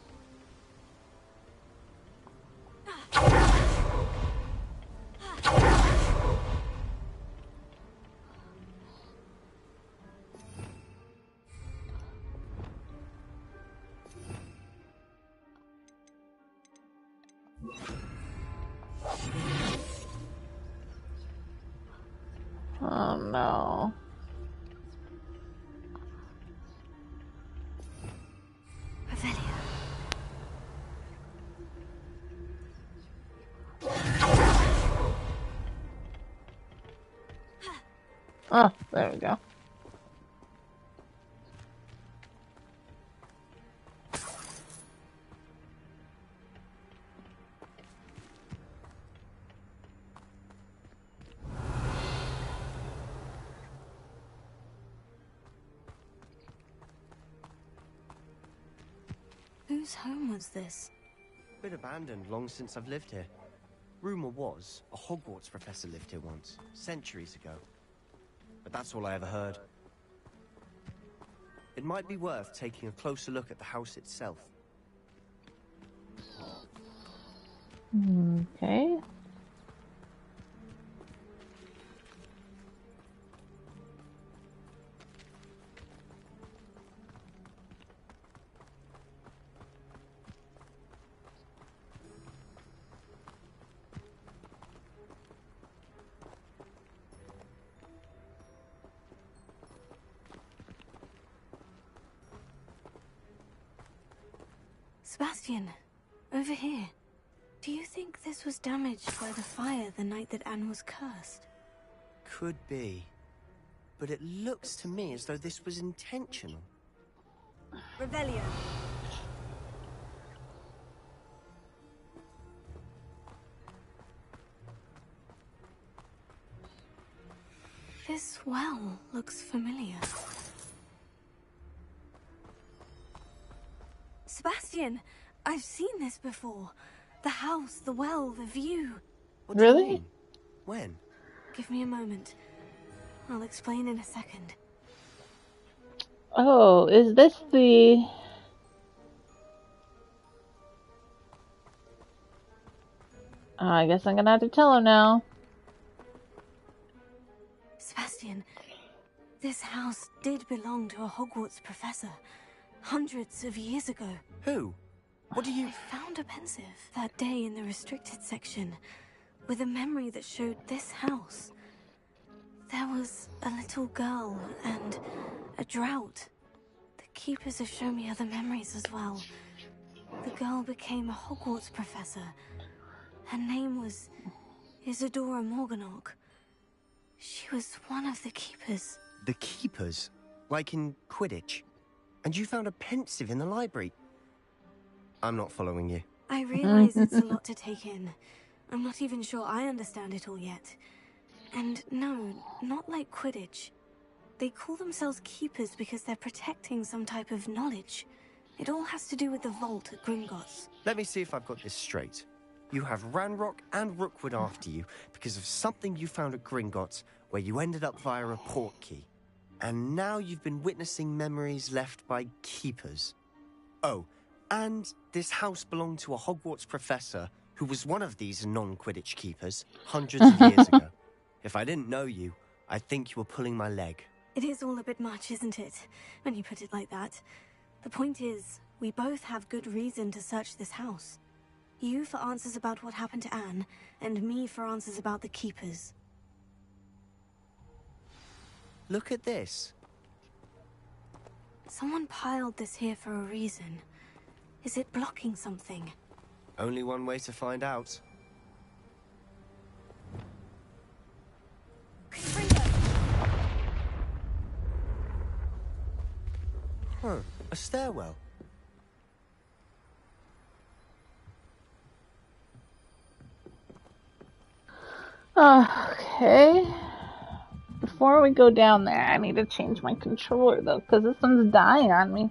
Oh no. Oh, there we go. Whose home was this? Been abandoned long since I've lived here. Rumor was a Hogwarts professor lived here once, centuries ago. But that's all I ever heard. It might be worth taking a closer look at the house itself. Okay. Sebastian, over here. Do you think this was damaged by the fire the night that Anne was cursed? Could be. But it looks to me as though this was intentional. Revelio. This well looks familiar. Sebastian, I've seen this before. The house, the well, the view. What do you Really? mean? When? Give me a moment. I'll explain in a second. Oh, is this the... I guess I'm gonna have to tell him now. Sebastian, This house did belong to a Hogwarts professor, hundreds of years ago. Who? What do you... I found a pensive that day in the restricted section, with a memory that showed this house. There was a little girl and a drought. The keepers have shown me other memories as well. The girl became a Hogwarts professor. Her name was Isadora Morganach. She was one of the keepers. The keepers? Like in Quidditch? And you found a pensive in the library? I'm not following you. I realize it's a lot to take in. I'm not even sure I understand it all yet. And no, not like Quidditch. They call themselves keepers because they're protecting some type of knowledge. It all has to do with the vault at Gringotts. Let me see if I've got this straight. You have Ranrock and Rookwood after you because of something you found at Gringotts where you ended up via a portkey. And now you've been witnessing memories left by keepers. Oh, and this house belonged to a Hogwarts professor who was one of these non-Quidditch keepers hundreds of years ago. If I didn't know you, I'd think you were pulling my leg. It is all a bit much, isn't it? When you put it like that. The point is, we both have good reason to search this house. You for answers about what happened to Anne, and me for answers about the keepers. Look at this. Someone piled this here for a reason. Is it blocking something? Only one way to find out. Huh, a stairwell. Okay. Before we go down there, I need to change my controller, though, because this one's dying on me.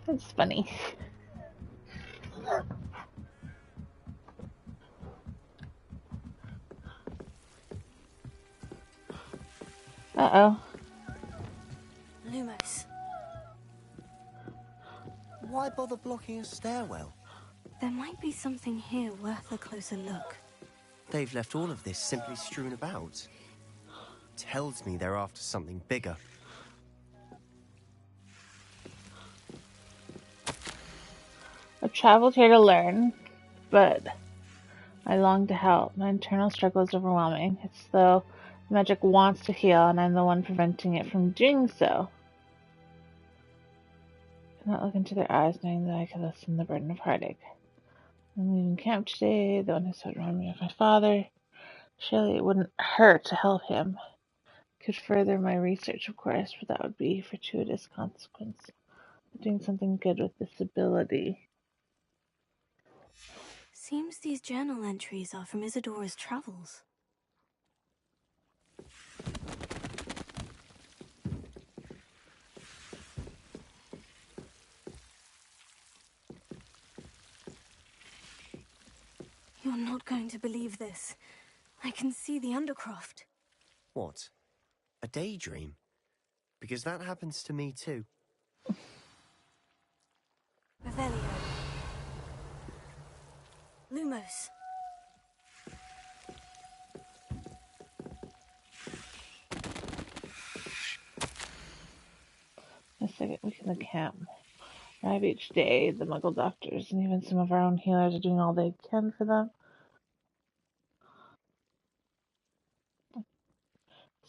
That's funny. Uh-oh. Lumos. Why bother blocking a stairwell? There might be something here worth a closer look. They've left all of this simply strewn about. Tells me they're after something bigger. I've traveled here to learn, but I long to help. My internal struggle is overwhelming. It's though magic wants to heal, and I'm the one preventing it from doing so. I cannot look into their eyes, knowing that I could lessen the burden of heartache. I'm leaving camp today, the one who so reminded me of my father. Surely it wouldn't hurt to help him. Could further my research, of course, but that would be a fortuitous consequence of doing something good with this ability. Seems these journal entries are from Isadora's travels. You're not going to believe this. I can see the Undercroft. What? A daydream? Because that happens to me too. Revelio. Lumos. The second week in the camp. Arrive each day, the Muggle doctors and even some of our own healers are doing all they can for them.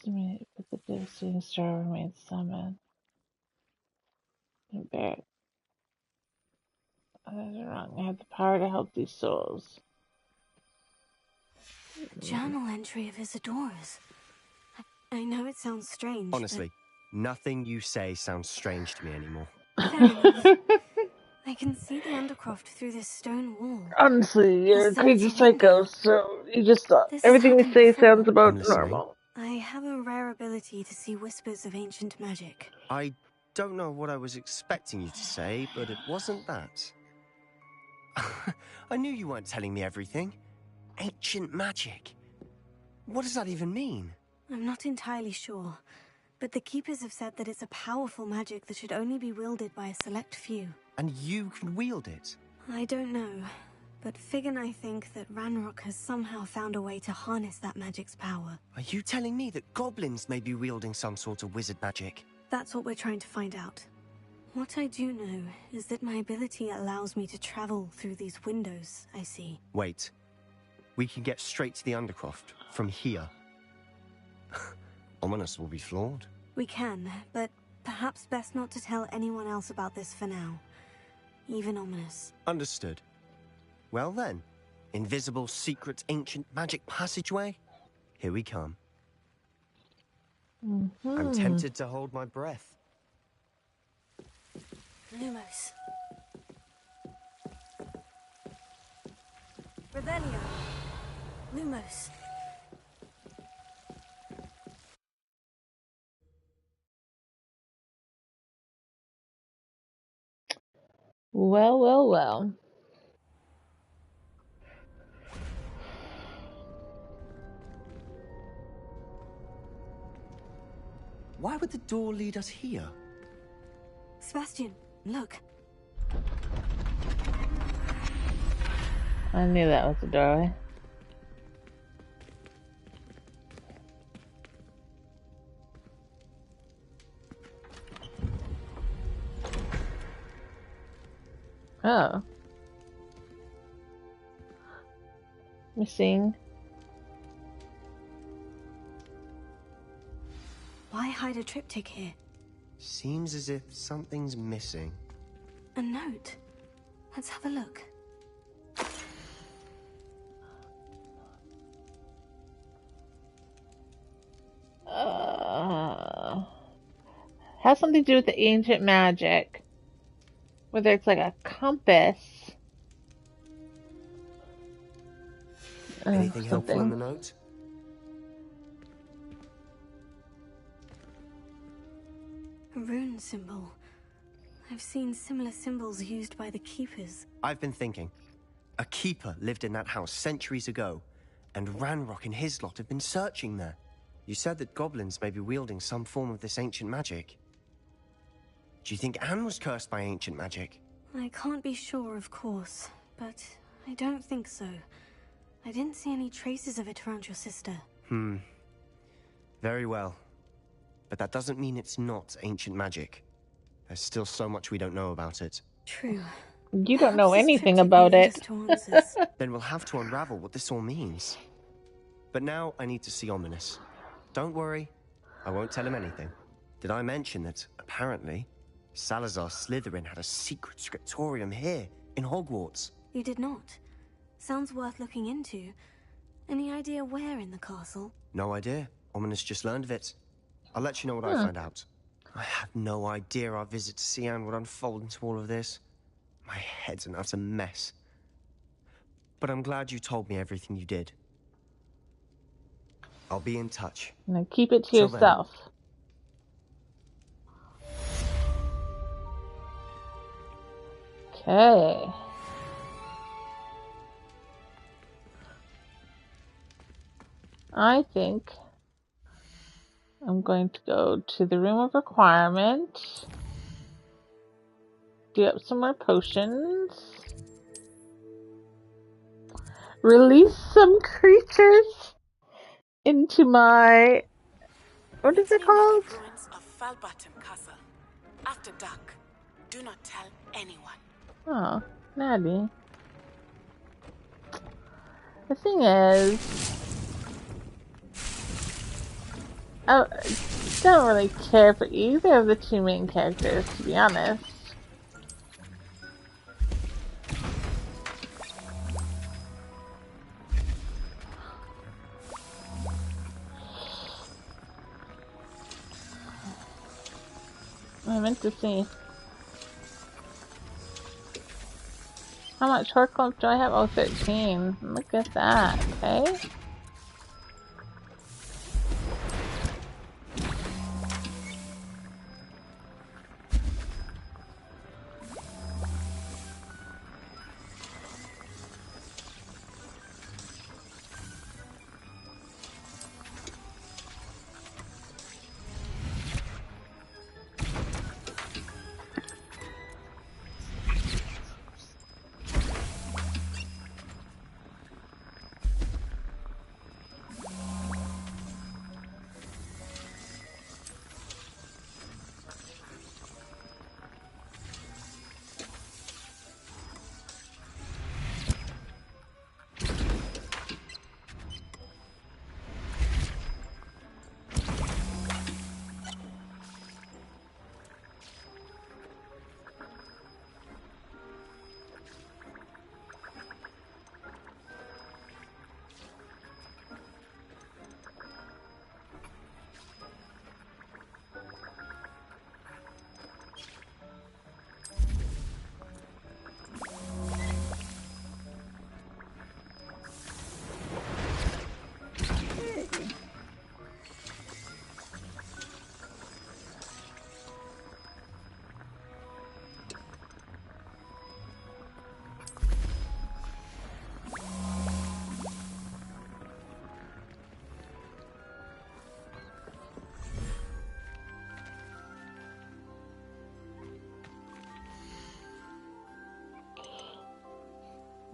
But the devastating star remains summoned. And bear it. Others are wrong. I have the power to help these souls. A journal entry of Isadora's. I know it sounds strange. Honestly, nothing you say sounds strange to me anymore. I can see the Undercroft through this stone wall. Honestly, you're a crazy psycho, so you just thought everything you say sounds about normal. I have a rare ability to see whispers of ancient magic. I don't know what I was expecting you to say, but it wasn't that. I knew you weren't telling me everything. Ancient magic. What does that even mean? I'm not entirely sure, but the Keepers have said that it's a powerful magic that should only be wielded by a select few. And you can wield it? I don't know, but Fig and I think that Ranrock has somehow found a way to harness that magic's power. Are you telling me that goblins may be wielding some sort of wizard magic? That's what we're trying to find out. What I do know is that my ability allows me to travel through these windows I see. Wait. We can get straight to the Undercroft from here. Ominous will be floored. We can, but perhaps best not to tell anyone else about this for now. Even Ominous. Understood. Well then, invisible, secret, ancient magic passageway? Here we come. I'm tempted to hold my breath. Lumos. Revelio. Lumos. Well, well, well. Why would the door lead us here? Sebastian, look. I knew that was the doorway. Oh. Missing. Why hide a triptych here? Seems as if something's missing. A note. Let's have a look. Has something to do with the ancient magic. Whether it's like a compass. Anything helpful in the note? A rune symbol. I've seen similar symbols used by the Keepers. I've been thinking. A keeper lived in that house centuries ago, and Ranrock and his lot have been searching there. You said that goblins may be wielding some form of this ancient magic. Do you think Anne was cursed by ancient magic? I can't be sure, of course, but I don't think so. I didn't see any traces of it around your sister. Very well. But that doesn't mean it's not ancient magic. There's still so much we don't know about it. True. You don't know anything about it. Then we'll have to unravel what this all means. But now I need to see Ominous. Don't worry, I won't tell him anything. Did I mention that, apparently, Salazar Slytherin had a secret scriptorium here, in Hogwarts? You did not. Sounds worth looking into. Any idea where in the castle? No idea. Ominous just learned of it. I'll let you know what I find out. I had no idea our visit to see Anne would unfold into all of this. My head's an utter mess. But I'm glad you told me everything you did. I'll be in touch. Now keep it to yourself. Okay. I think I'm going to go to the room of requirement. Do up some more potions. Release some creatures into my... What is it called? Ruins of Falbatum Castle. After dark. Do not tell anyone. Oh, Natty. The thing is... I don't really care for either of the two main characters, to be honest. I meant to see. How much Horcrux do I have? Oh, 13. Look at that, okay?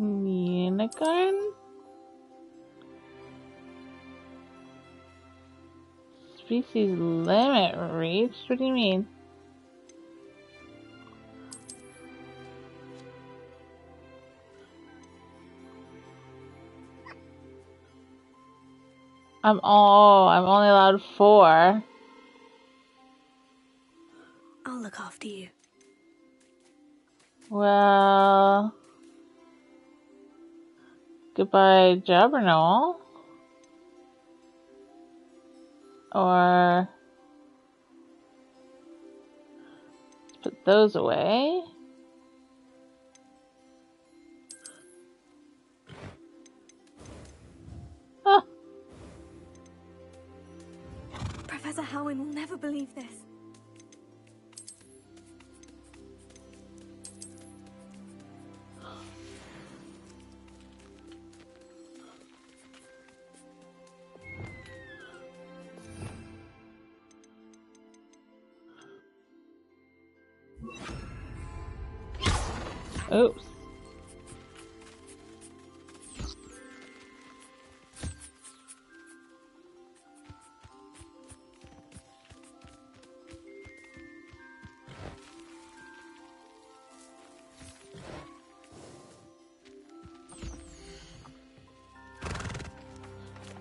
Unicorn? Species limit reached? What do you mean? I'm only allowed 4. I'll look after you. Well, goodbye, Jabbernoll. Or let's put those away. Huh. Professor Howin will never believe this. Oops.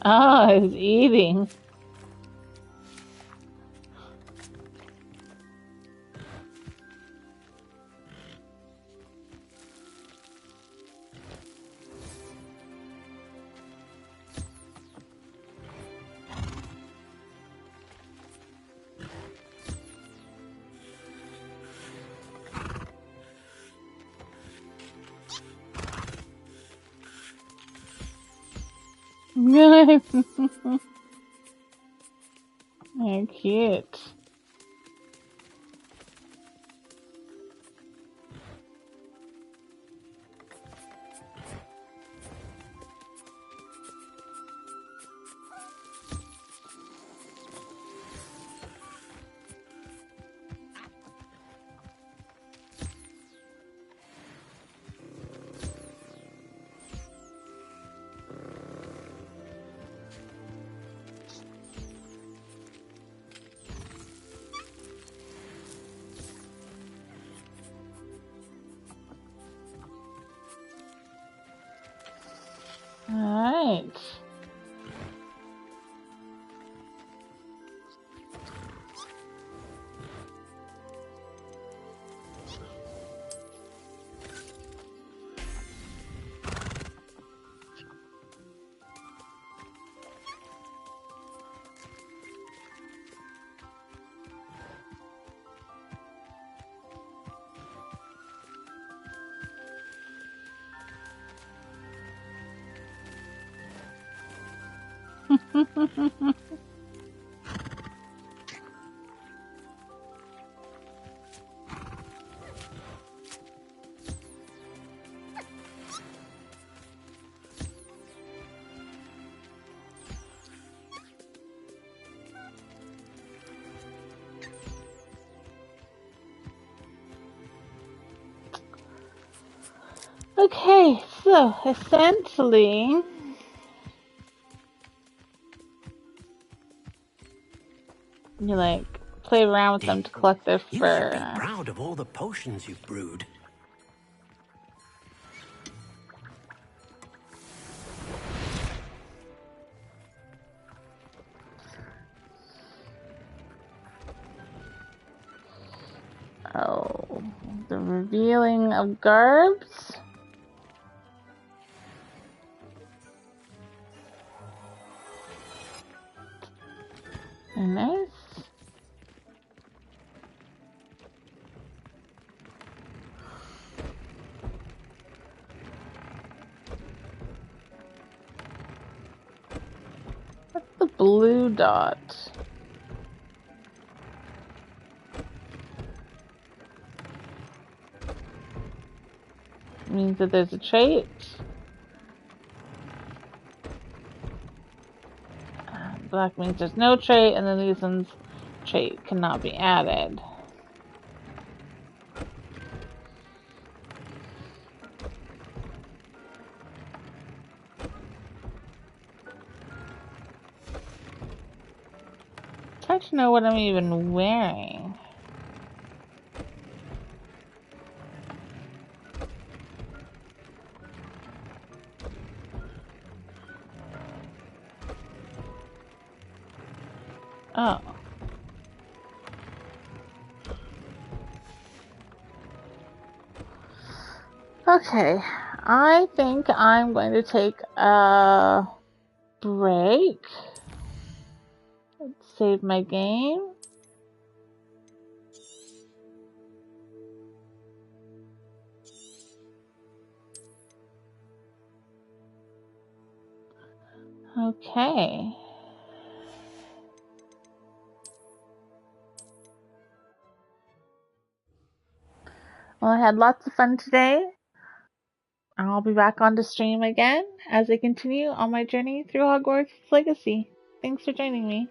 Oh, it's eating. They're cute. Alright. Okay, so essentially, you like play around with them to collect their You should be fur. proud of all the potions you've brewed. Oh, the revealing of garbs. Very nice. What's the blue dot? Means that there's a trait. Black means there's no trait, and then these ones trait cannot be added. hard to know what I'm even wearing. Oh. Okay, I think I'm going to take a break. Let's save my game. Okay. Well, I had lots of fun today. I'll be back on the stream again as I continue on my journey through Hogwarts Legacy. Thanks for joining me.